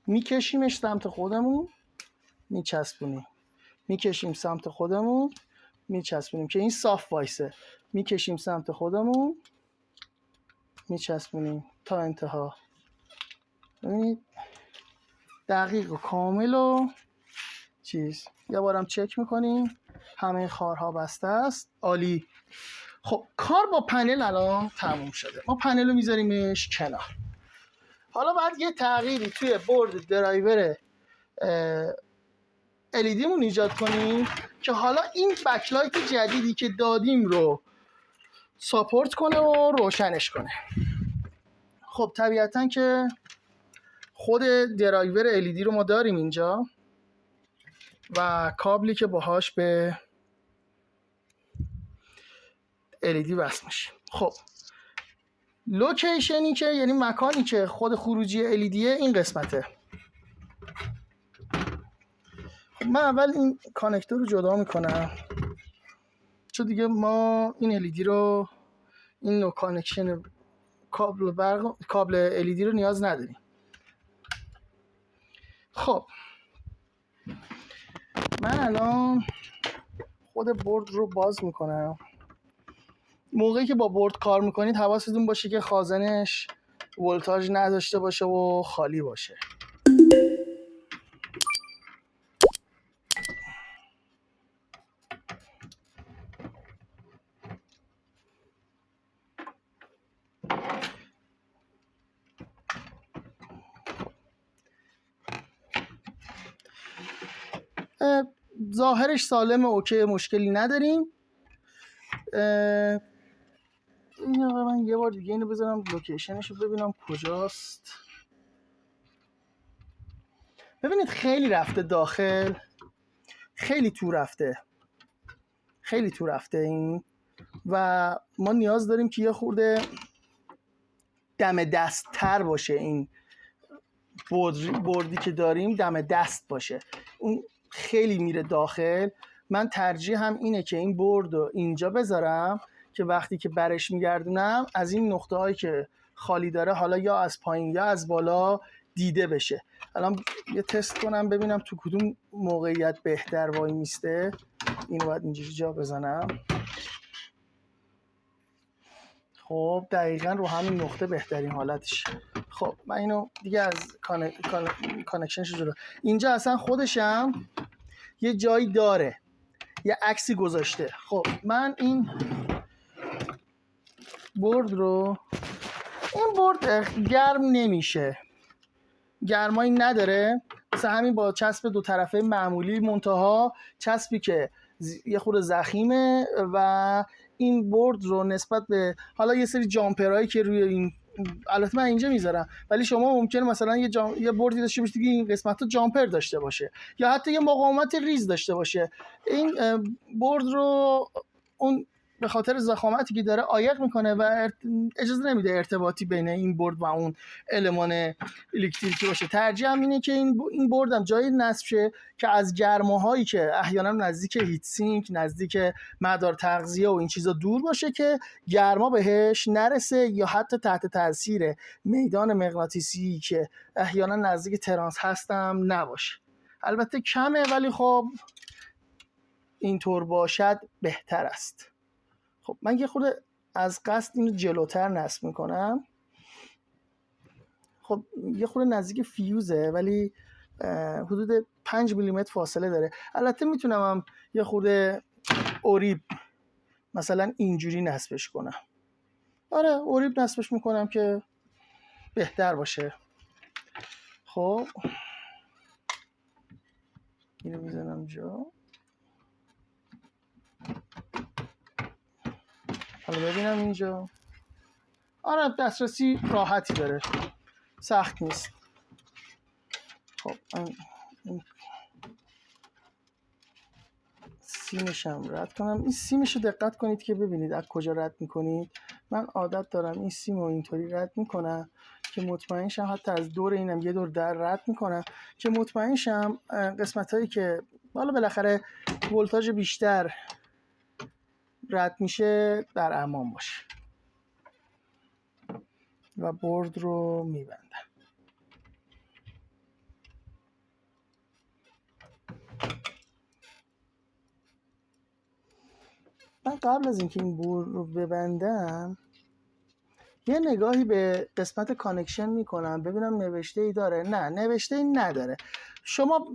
Speaker 1: میکشیمش سمت خودمون، میچسبونیم، میکشیم سمت خودمون، میچسبونیم که این صاف وایسه، میکشیم سمت خودمون، میچسبونیم تا انتها. ببینید دقیق و کامل و چیز. یه بارم چک میکنیم همه خارها بسته است. عالی. خب کار با پنل الان تموم شده. ما پنل رو میذاریمش کنار. حالا باید یه تغییری توی بورد درایور LED مون ایجاد کنیم که حالا این بکلایت جدیدی که دادیم رو ساپورت کنه و روشنش کنه. خب طبیعتاً که خود درایور LED رو ما داریم اینجا و کابلی که باهاش به LED وصل میشه. خب لوکیشنی که یعنی مکانی که خود خروجی LED این قسمته. من اول این کانکتور رو جدا میکنم چون دیگه ما این LED رو این نوع کانکشن کابل LED رو نیاز نداریم. خب من الان خود بورد رو باز میکنم. موقعی که با بورد کار میکنید حواستون باشه که خازنش ولتاژ نداشته باشه و خالی باشه. ظاهرش سالمه، اوکی، مشکلی نداریم. این من یه بار دیگه اینو بذارم لوکیشنش رو ببینم کجاست. ببینید خیلی رفته داخل، خیلی تو رفته این و ما نیاز داریم که یه خورده دم دست تر باشه. این بردی که داریم دم دست باشه، اون خیلی میره داخل. من ترجیح هم اینه که این برد رو اینجا بذارم که وقتی که برش میگردونم از این نقطه هایی که خالی داره حالا یا از پایین یا از بالا دیده بشه. الان یه تست کنم ببینم تو کدوم موقعیت بهتر وای میسته. اینو باید اینجوری جا بزنم. خب دقیقاً رو همین نقطه بهترین حالتش. خب من اینو دیگه از کانکشنش جدا. اینجا اصلا خودشم یه جایی داره، یه عکسی گذاشته. خب من این بورد رو، این بورد گرم نمیشه، گرمایی نداره، مثل همین با چسب دو طرفه معمولی، منتها چسبی که یه خورده ضخیمه و این بورد رو نسبت به حالا یه سری جامپرهایی که روی این، البته من اینجا میذارم، ولی شما ممکنه مثلا یه بوردی داشته باشید که این قسمت رو جامپر داشته باشه یا حتی یه مقاومت ریز داشته باشه. این بورد رو اون به خاطر ضخامتی که داره عایق میکنه و اجازه نمیده ارتباطی بین این بورد و اون المان الکتریکی باشه. ترجیح هم اینه که این بوردم جایی نصب شه که از گرماهایی که احیانا نزدیک هیت سینک، نزدیک مدار تغذیه و این چیزا دور باشه که گرما بهش نرسه یا حتی تحت تاثیر میدان مغناطیسی که احیانا نزدیک ترانس هستم نباشه. البته کمه ولی خب اینطور باشد بهتر است. خب من یه خورده از قصد اینو جلوتر نصب میکنم. خب یه خورده نزدیک فیوزه ولی حدود 5 میلیمتر فاصله داره. البته میتونم هم یه خورده اوریب مثلا اینجوری نصبش کنم. آره اوریب نصبش میکنم که بهتر باشه. خب اینو میزنم جا. حالا ببینم اینجا. آره دسترسی راحتی داره، سخت نیست. خب این سیمش هم رد کنم. این سیمش رو دقت کنید که ببینید از کجا رد میکنید. من عادت دارم این سیم رو اینطوری رد میکنم که مطمئن شم، حتی از دور اینم یه دور در رد میکنم که مطمئن شم قسمت هایی که حالا بالاخره ولتاژ بیشتر رد میشه در امان باشه. و بورد رو میبندم. من قبل از اینکه این بورد رو ببندم یه نگاهی به قسمت کانکشن میکنم ببینم نوشته ای داره. نه نوشته ای نداره. شما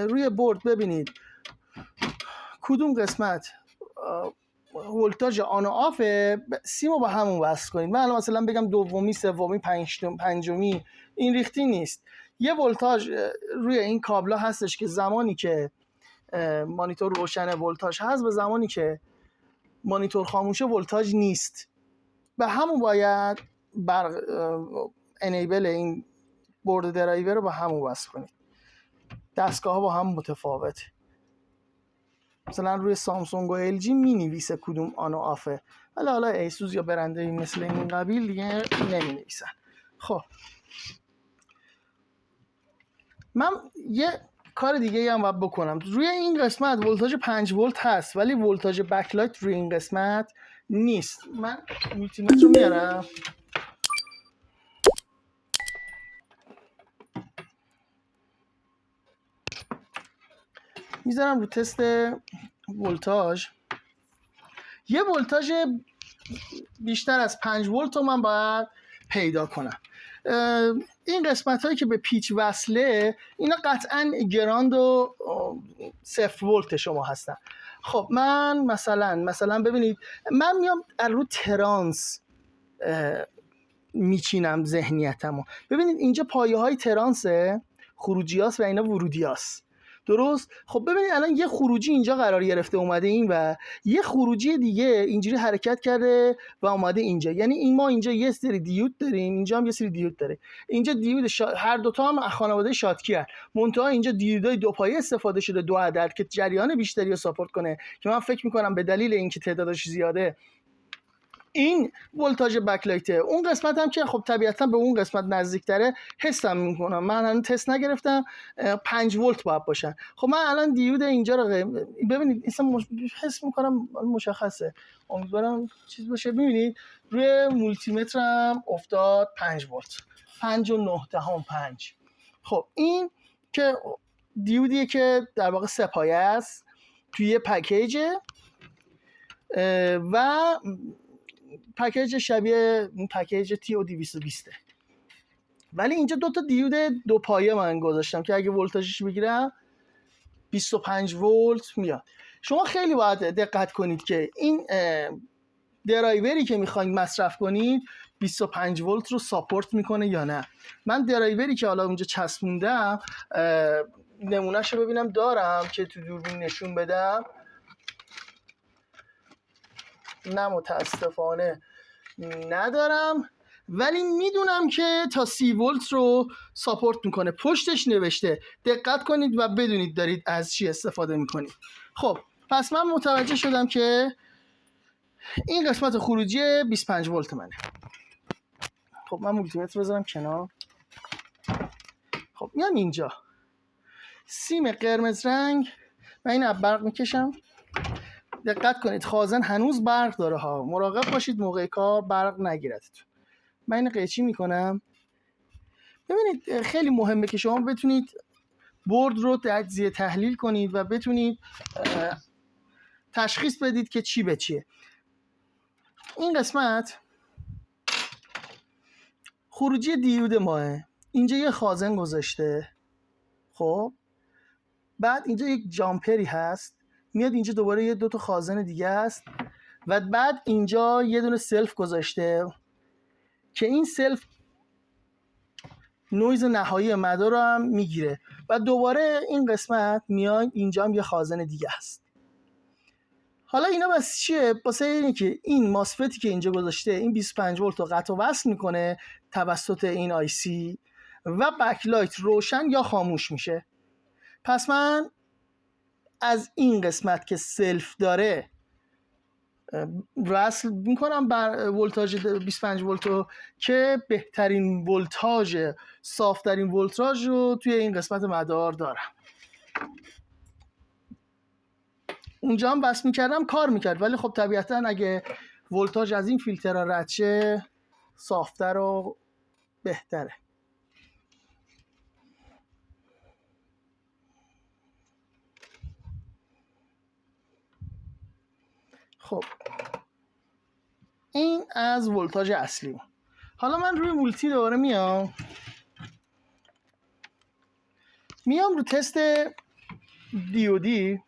Speaker 1: روی بورد ببینید کدوم قسمت ولتاژ آن و آفه، سیمو با همون وصل کنید. من الان مثلا بگم دومی، سومی، پنجمی، این ریختی نیست. یه ولتاژ روی این کابلا هستش که زمانی که مانیتور روشنه ولتاژ هست، به زمانی که مانیتور خاموشه ولتاژ نیست. به همون باید انیبل این بورد درایور رو به همون وصل کنید. دستگاه ها با هم متفاوته. مثلا روی سامسونگ و ال جی می نویسه کدوم آن و آفه، ولی حالا ایسوس یا برنده مثل این قبیل دیگه نمی نویسن. خب من یه کار دیگه هم باید بکنم. روی این قسمت ولتاژ 5 ولت هست ولی ولتاژ بکلایت روی این قسمت نیست. من مولتیمتر رو میارم، میذارم رو تست ولتاژ. یه ولتاژ بیشتر از 5 ولت رو من باید پیدا کنم. این قسمت هایی که به پیچ وصله اینا قطعا گراند و 0 ولت شما هستن. خب من مثلا ببینید من میام رو ترانس میچینم ذهنیتمو. ببینید اینجا پایه های ترانسه، خروجیاست و اینا ورودیاست. درست؟ خب ببینید الان یه خروجی اینجا قرار گرفته اومده این و یه خروجی دیگه اینجوری حرکت کرده و اومده اینجا. یعنی این ما اینجا یه سری دیود داریم، اینجا هم یه سری دیود داره. اینجا دیود هر دوتا هم خانواده شاتکی هست. منتها اینجا دیودای دو پایه استفاده شده، 2 عدد، که جریان بیشتری رو ساپورت کنه، که من فکر می‌کنم به دلیل اینکه تعدادش زیاده این ولتاژ بکلایته. اون قسمت هم که خب طبیعتا به اون قسمت نزدیکتره حسم میکنم. من الان تست نگرفتم، 5 ولت باید باشن. خب من الان دیود اینجا رو ببینید اصلا حس میکنم مشخصه، امیدوارم چیز باشه. ببینید روی مولتیمترم افتاد 5 ولت، 5.9. خب این که دیودیه که در واقع سپایه است توی پکیج و پکیج شبیه پکیج TO220، ولی اینجا 2 تا دیود 2 پایه من گذاشتم که اگه ولتاژش بگیرم 25 ولت میاد. شما خیلی باید دقت کنید که این درایوری که میخواید مصرف کنید 25 ولت رو ساپورت میکنه یا نه. من درایوری که حالا اونجا چسبوندم نمونهش رو ببینم دارم که تو دوربین نشون بدم. نه متاسفانه ندارم، ولی میدونم که تا 30 ولت رو ساپورت میکنه. پشتش نوشته، دقت کنید و بدونید دارید از چی استفاده میکنید. خب پس من متوجه شدم که این قسمت خروجی 25 ولت منه. خب من مولتیمتر بذارم کنار. خب میام اینجا سیم قرمز رنگ من این برق میکشم. دقت کنید خازن هنوز برق داره ها، مراقب باشید موقع کار برق نگیرتتون. من این قیچی میکنم. ببینید خیلی مهمه که شما بتونید بورد رو تجزیه تحلیل کنید و بتونید تشخیص بدید که چی به چیه. این قسمت خروجی دیود ماه، اینجا یه خازن گذاشته. خب بعد اینجا یک جامپری هست، میاد اینجا دوباره یه 2 تا خازن دیگه است و بعد اینجا یه دونه سلف گذاشته که این سلف نویز نهایی مدار رو هم میگیره و دوباره این قسمت میاد اینجا هم یه خازن دیگه است. حالا اینا بس چیه؟ واسه اینه که این ماسفتی که اینجا گذاشته این 25 ولت رو قطع و وصل میکنه توسط این آی سی و بکلایت روشن یا خاموش میشه. پس من از این قسمت که سلف داره وصل میکنم بر ولتاژ 25 ولت رو که بهترین ولتاژ، صافترین ولتاژ رو توی این قسمت مدار دارم. اونجا هم بس میکردم کار میکرد، ولی خب طبیعتا اگه ولتاژ از این فیلترها رد شه صافتر و بهتره. خب این از ولتاژ اصلی. حالا من روی مولتی دوباره میام رو تست دیودی.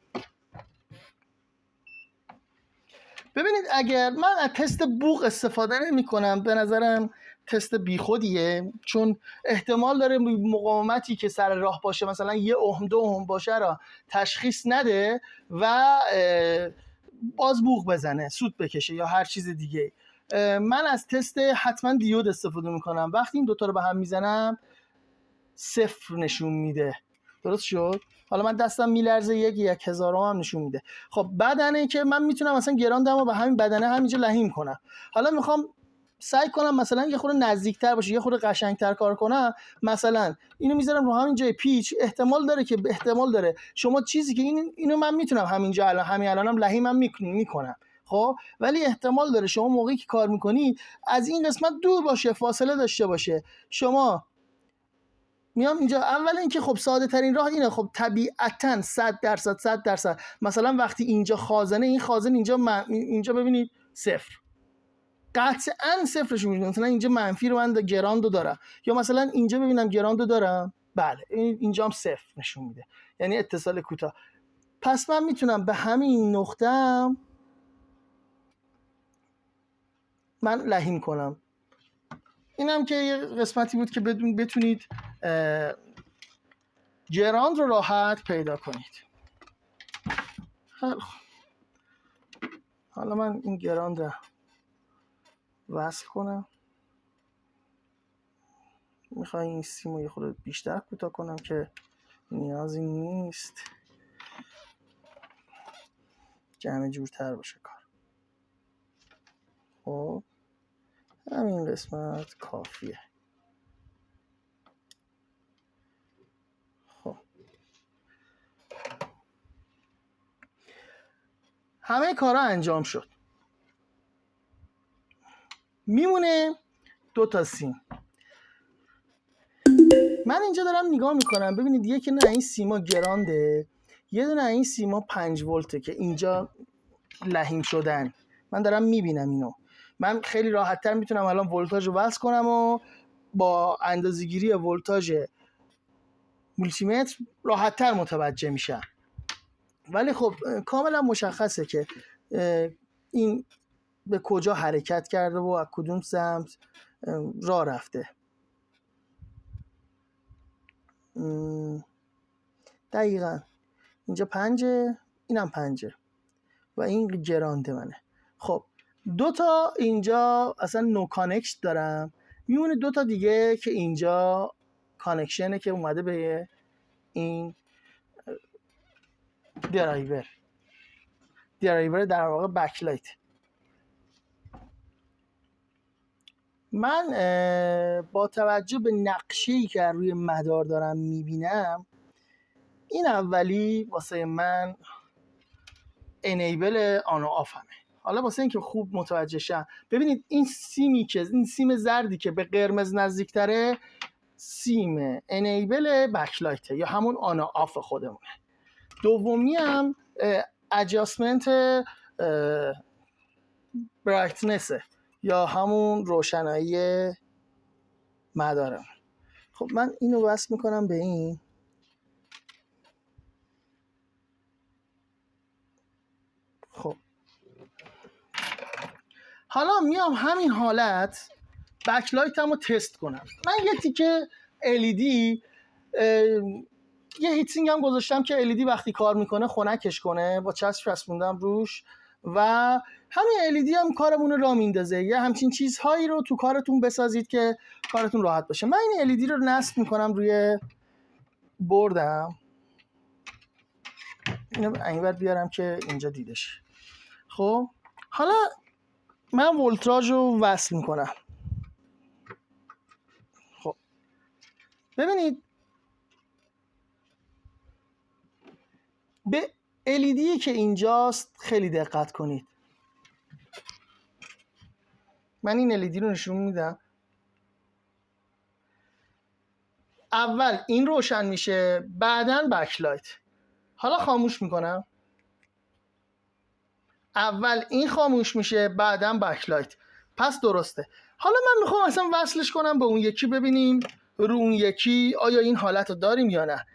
Speaker 1: ببینید اگر من از تست بوق استفاده نمی کنم، به نظرم تست بیخودیه، چون احتمال داره مقاومتی که سر راه باشه مثلا 1 اوم 2 اوم باشه را تشخیص نده و باز بوق بزنه، سود بکشه یا هر چیز دیگه. من از تست حتما دیود استفاده میکنم. وقتی این دوتا رو به هم میزنم 0 نشون میده. درست شد؟ حالا من دستم میلرزه 1/1000 هم نشون میده. خب بدنه که من میتونم مثلا گراندمو به همین بدنه همینجا لحیم کنم. حالا میخوام سعی کنم مثلا یه خورده نزدیکتر باشه، یه خورده قشنگتر کار کنم، مثلا اینو میذارم رو همین جای پیچ. احتمال داره شما چیزی که اینو من میتونم همینجا همین الانم لحیمم میکنم، خب ولی احتمال داره شما موقعی که کار میکنی از این قسمت دور باشه، فاصله داشته باشه. شما میام اینجا، اول اینکه خب ساده ترین راه اینه، خب طبیعتاً 100% مثلا وقتی اینجا خازنه، این خازن اینجا ببینید 0، قطعاً 0 میشه. مثلا اینجا منفی رو من گراندو دارم، یا مثلا اینجا ببینم گراندو دارم، بله اینجا هم 0 نشون میده، یعنی اتصال کوتاه. پس من میتونم به همین نقطه من لحیم کنم. اینم که یه قسمتی بود که بتونید گراند رو راحت پیدا کنید. حالا من این گراند رو وصل کنم. میخوام این سیمو یه خورده بیشتر کوتاه کنم که نیازی نیست، جمع جورتر باشه کار. خب همین قسمت کافیه. خب همه کارا انجام شد، میمونه 2 سیم. من اینجا دارم نگاه میکنم، ببینید یکی نه این سیما گرانده، یه دونه این سیما 5 ولته که اینجا لحیم شدن. من دارم میبینم اینو. من خیلی راحت تر میتونم الان ولتاژ رو وصل کنم و با اندازه‌گیری ولتاژ مولتیمتر راحت تر متوجه میشم. ولی خب کاملا مشخصه که این به کجا حرکت کرده و از کدوم سمت راه رفته. دقیقاً اینجا 5، اینم 5 و این گرانده منه. خب 2 اینجا اصلا نو کانکت دارم، میمونه 2 دیگه که اینجا کانکشنه که اومده به این درایور در واقع بکلایت. من با توجه به نقشه‌ای که روی مدار دارم میبینم، این اولی واسه من انیبل آن و آفمه. حالا واسه اینکه خوب متوجه شم، ببینید این سیم زردی که به قرمز نزدیکتره سیم انیبل بکلایته یا همون آن و آف خودمونه. دومی هم اجاستمنت برایتنسه یا همون روشنایی مدارم. خب من اینو وصل میکنم به این. خب حالا میام همین حالت بکلایتمو تست کنم. من یه تیکه LED یه هیتسینگ هم گذاشتم که LED وقتی کار میکنه خنکش کنه، با چسب چسبوندم روش و همین LED هم کارمون رو راه میندازه. یه همچین چیزهایی رو تو کارتون بسازید که کارتون راحت باشه. من این LED رو نصب میکنم روی بردم، اینو اینور بیارم که اینجا دیده شه. خب حالا من ولتاژ رو وصل میکنم. خب ببینید به LED که اینجاست خیلی دقت کنید. من این LED رو نشون میدم. اول این روشن میشه، بعداً بکلایت. حالا خاموش میکنم. اول این خاموش میشه، بعداً بکلایت. پس درسته. حالا من میخوام اصلا وصلش کنم به اون یکی، ببینیم رو اون یکی آیا این حالت رو داریم یا نه.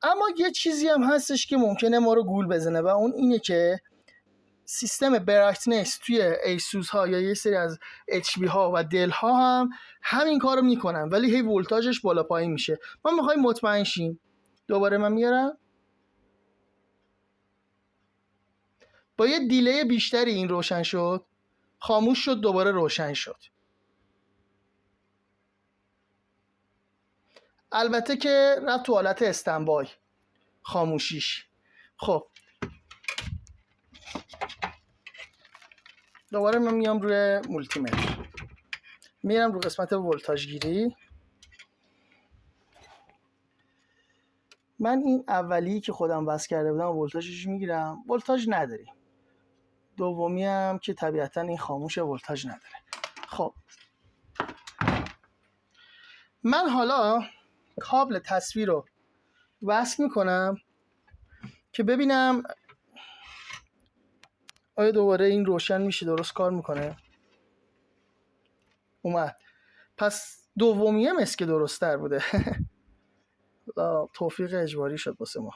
Speaker 1: اما یه چیزی هم هستش که ممکنه ما رو گول بزنه و اون اینه که سیستم برایتنس توی ایسوس ها یا یه سری از اچ پی ها و دل ها هم همین کارو میکنن، ولی هی ولتاژش بالا پایین میشه. ما میخوایم مطمئن شیم. دوباره من میارم با یه دیلی بیشتری این روشن شد، خاموش شد، دوباره روشن شد. البته که رفت تو حالت استنبای خاموشیش. خب دوباره من میام روی مولتی متر، میرم رو قسمت ولتاژ گیری. من این اولی که خودم وصل کرده بودم ولتاژش میگیرم، ولتاژ نداریم. دومی هم که طبیعتا این خاموش، ولتاژ نداره. خب من حالا کابل تصویر رو وصل میکنم که ببینم آیا دوباره این روشن میشه، درست کار میکنه. اومد. پس دومیه مثل که درست تر بوده. توفیق اجباری شد واسه ما.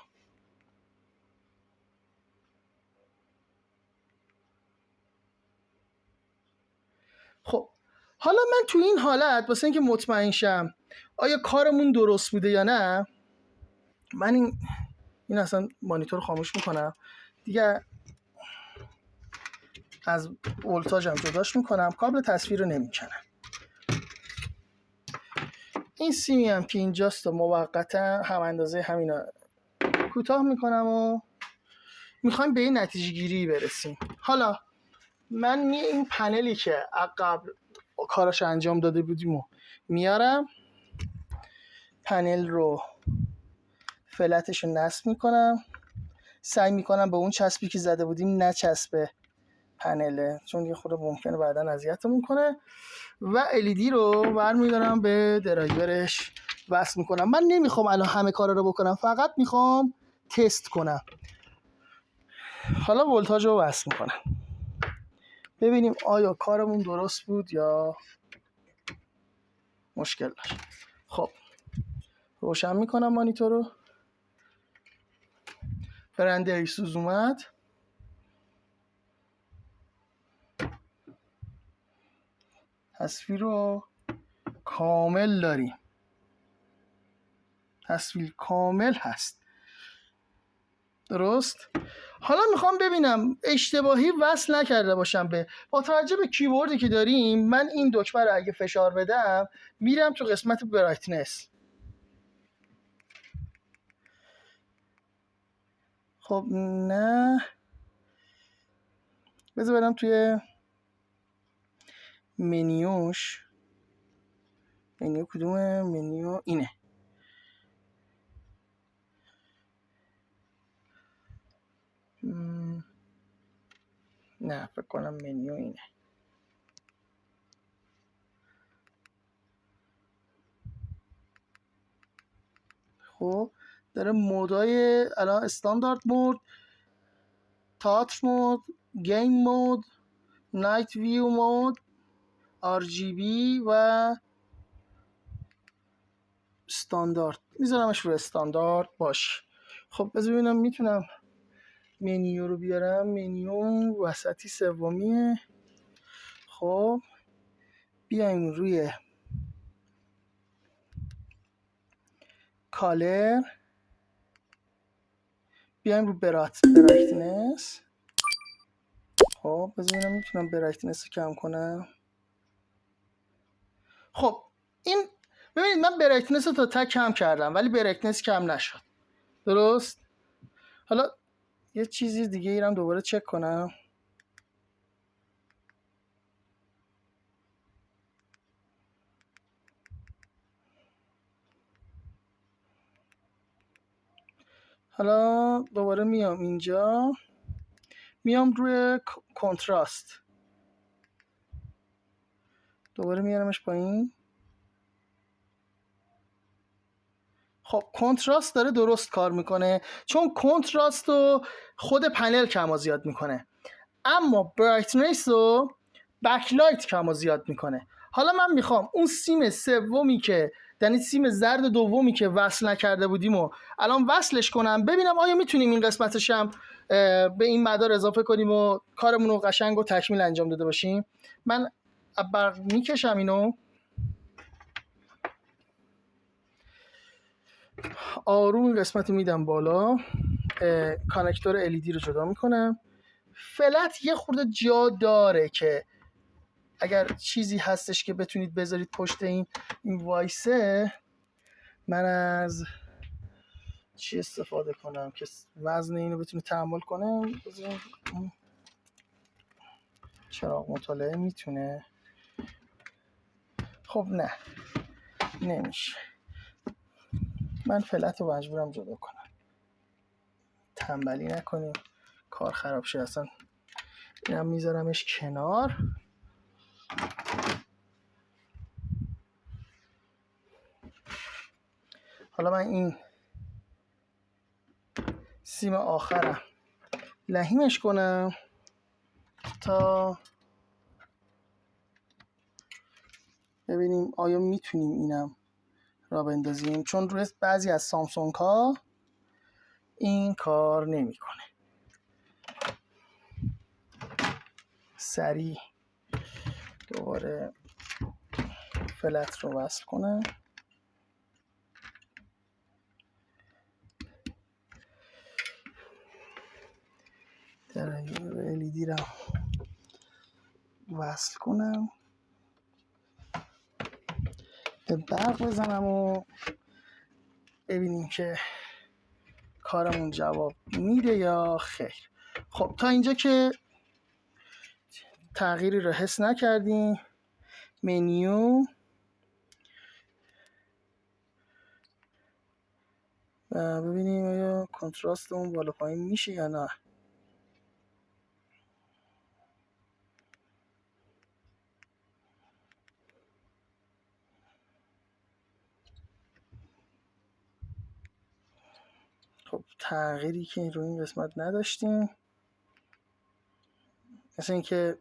Speaker 1: خب حالا من تو این حالت واسه اینکه مطمئن شم آیا کارمون درست بوده یا نه، من این اصلا مانیتور خاموش میکنم دیگه، از ولتاژم جداش میکنم، کابل تصویر رو نمیکنم. این سیمی هم که اینجاست و موقتا هم اندازه همینا کوتاه میکنم و میخوایم به این نتیجه گیری برسیم. حالا من این پنلی که قبل کاراش انجام داده بودیم و میارم، پنل رو فلتش رو نصب میکنم، سعی میکنم به اون چسبی که زده بودیم نچسبه پنله، چون یه خورده ممکنه بعداً اذیتمون کنه، و LED رو برمیدارم به درایورش وصل میکنم. من نمیخوام الان همه کارا رو بکنم، فقط میخوام تست کنم. حالا ولتاژ رو وصل میکنم ببینیم آیا کارمون درست بود یا مشکل داشت. خب روشن میکنم مانیتور رو، برنده ایسوس اومد، تصویر رو کامل داریم، تصویر کامل هست، درست. حالا میخوام ببینم اشتباهی وصل نکرده باشم با توجه به کیبوردی که داریم. من این دکمه رو اگه فشار بدم میرم تو قسمت برایتنس. خب نه، بذار برم توی منیوش. منیو کدومه؟ منیو اینه. نه فکر کنم منیو اینه. خب داره مودای الان استاندارد مود، تئاتر مود، گیم مود، نایت ویو مود، RGB و استاندارد. میذارمش رو استاندارد باش. خب بذار ببینم میتونم منیو رو بیارم. منیو وسطی سومیه. خب بیایم روی کالر، بیایم رو برایتنس. خب بذار ببینم میتونم برایتنس رو کم کنم. خب این ببینید من برایتنس رو تا تک کم کردم ولی برایتنس کم نشد، درست. حالا یه چیزی دیگه ایرم دوباره چک کنم. حالا دوباره میام اینجا، میام روی کنتراست، دوباره میارمش پایین. خب کنتراست داره درست کار میکنه چون کنتراست رو خود پنل کم و زیاد میکنه، اما برایتنس رو بکلایت کم و زیاد میکنه. حالا من میخوام اون سیم سومی که یعنی سیم زرد دومی که وصل نکرده بودیم و الان وصلش کنم، ببینم آیا میتونیم این قسمتش هم به این مدار اضافه کنیم و کارمون رو قشنگ و تکمیل انجام داده باشیم. من برق میکشم اینو، آروم این قسمت میدم بالا، کانکتور LED رو جدا میکنم. فلت یه خورده جا داره که اگر چیزی هستش که بتونید بذارید پشت این وایسه، من از چی استفاده کنم که وزن اینو بتونه تحمل کنم؟ چراغ مطالعه میتونه؟ خب نه، نمیشه. من فلت رو مجبورم جدا کنم. تنبلی نکنیم کار خراب شه. اصلا اینم میذارمش کنار. حالا من این سیم آخرم لحیمش کنم تا ببینیم آیا میتونیم اینم را بندازیم، چون روی بعضی از سامسونگ ها این کار نمیکنه. سریع دوباره فلت رو وصل کنم. درگیر LED رو وصل کنم، به برق بزنم و ببینیم که کارمون جواب میده یا خیر. خب تا اینجا که تغییری رو حس نکردیم. منیو و ببینیم آیا کنتراست اون بالا پایین میشه یا نه. خب تغییری که روی این قسمت نداشتیم، مثل اینکه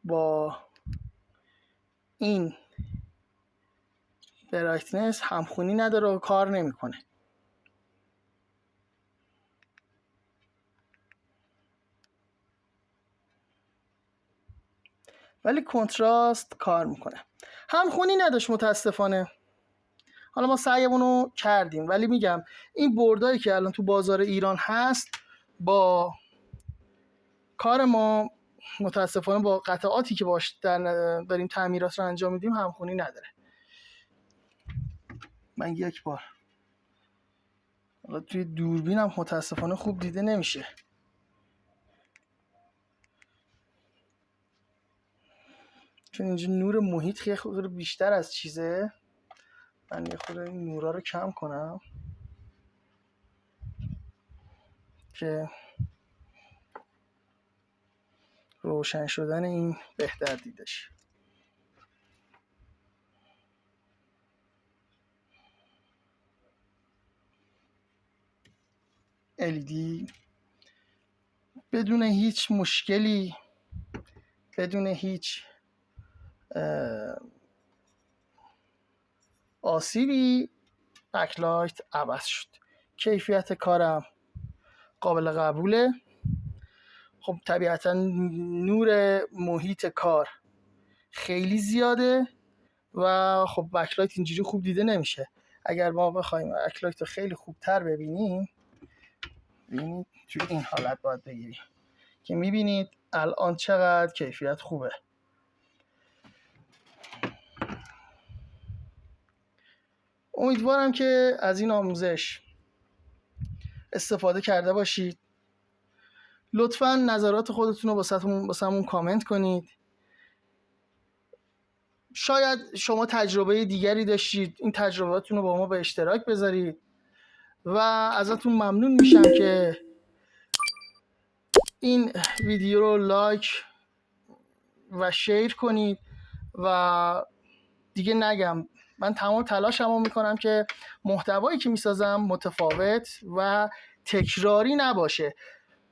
Speaker 1: با این برایتنس همخونی نداره و کار نمیکنه. ولی کنتراست کار میکنه. همخونی نداشت متاسفانه. حالا ما سعیمون رو کردیم، ولی میگم این بردایی که الان تو بازار ایران هست با کار ما متاسفانه با قطعاتی که باش داریم تعمیرات رو انجام میدیم همخونی نداره. من یک بار حالا توی دوربینم متاسفانه خوب دیده نمیشه، چون اینجا نور محیط خیلی خود بیشتر از چیزه. من یه خود این نورا رو کم کنم که روشن شدن این بهتر دیده شه. LED بدون هیچ مشکلی، بدون هیچ آسیبی بکلایت عوض شد. کیفیت کارم قابل قبوله. خب طبیعتا نور محیط کار خیلی زیاده و خب بکلایت اینجوری خوب دیده نمیشه. اگر ما بخوایم بکلایت رو خیلی خوبتر ببینیم، ببینید توی این حالت باید بگیریم که میبینید الان چقدر کیفیت خوبه. امیدوارم که از این آموزش استفاده کرده باشید. لطفاً نظرات خودتون رو واسمون کامنت کنید. شاید شما تجربه دیگری داشتید، این تجربهاتون رو با ما به اشتراک بذارید و ازتون ممنون میشم که این ویدیو رو لایک و شیر کنید. و دیگه نگم، من تمام تلاشمو میکنم که محتوایی که میسازم متفاوت و تکراری نباشه.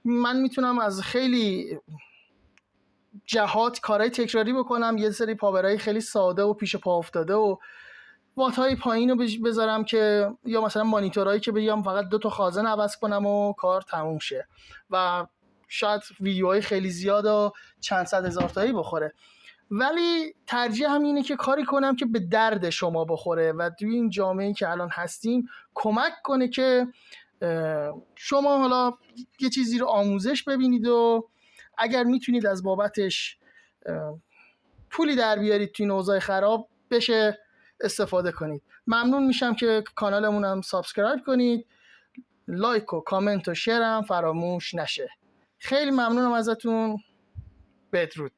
Speaker 1: من میتونم از خیلی جهات کارهای تکراری بکنم، یه سری پاورهای خیلی ساده و پیش پا افتاده و وات‌های پایین رو بذارم که یا مثلا مانیتورهایی که بگم فقط 2 تا خازن عوض کنم و کار تموم شه و شاید ویدیوهای خیلی زیاد و چند صد هزار تایی بخوره. ولی ترجیح هم اینه که کاری کنم که به درد شما بخوره و توی این جامعه‌ای که الان هستیم کمک کنه که شما حالا یه چیزی رو آموزش ببینید و اگر میتونید از بابتش پولی در بیارید توی این اوضاع خراب بشه استفاده کنید. ممنون میشم که کانالمون هم سابسکرایب کنید، لایک و کامنت و شیر هم فراموش نشه. خیلی ممنونم ازتون. بدرود.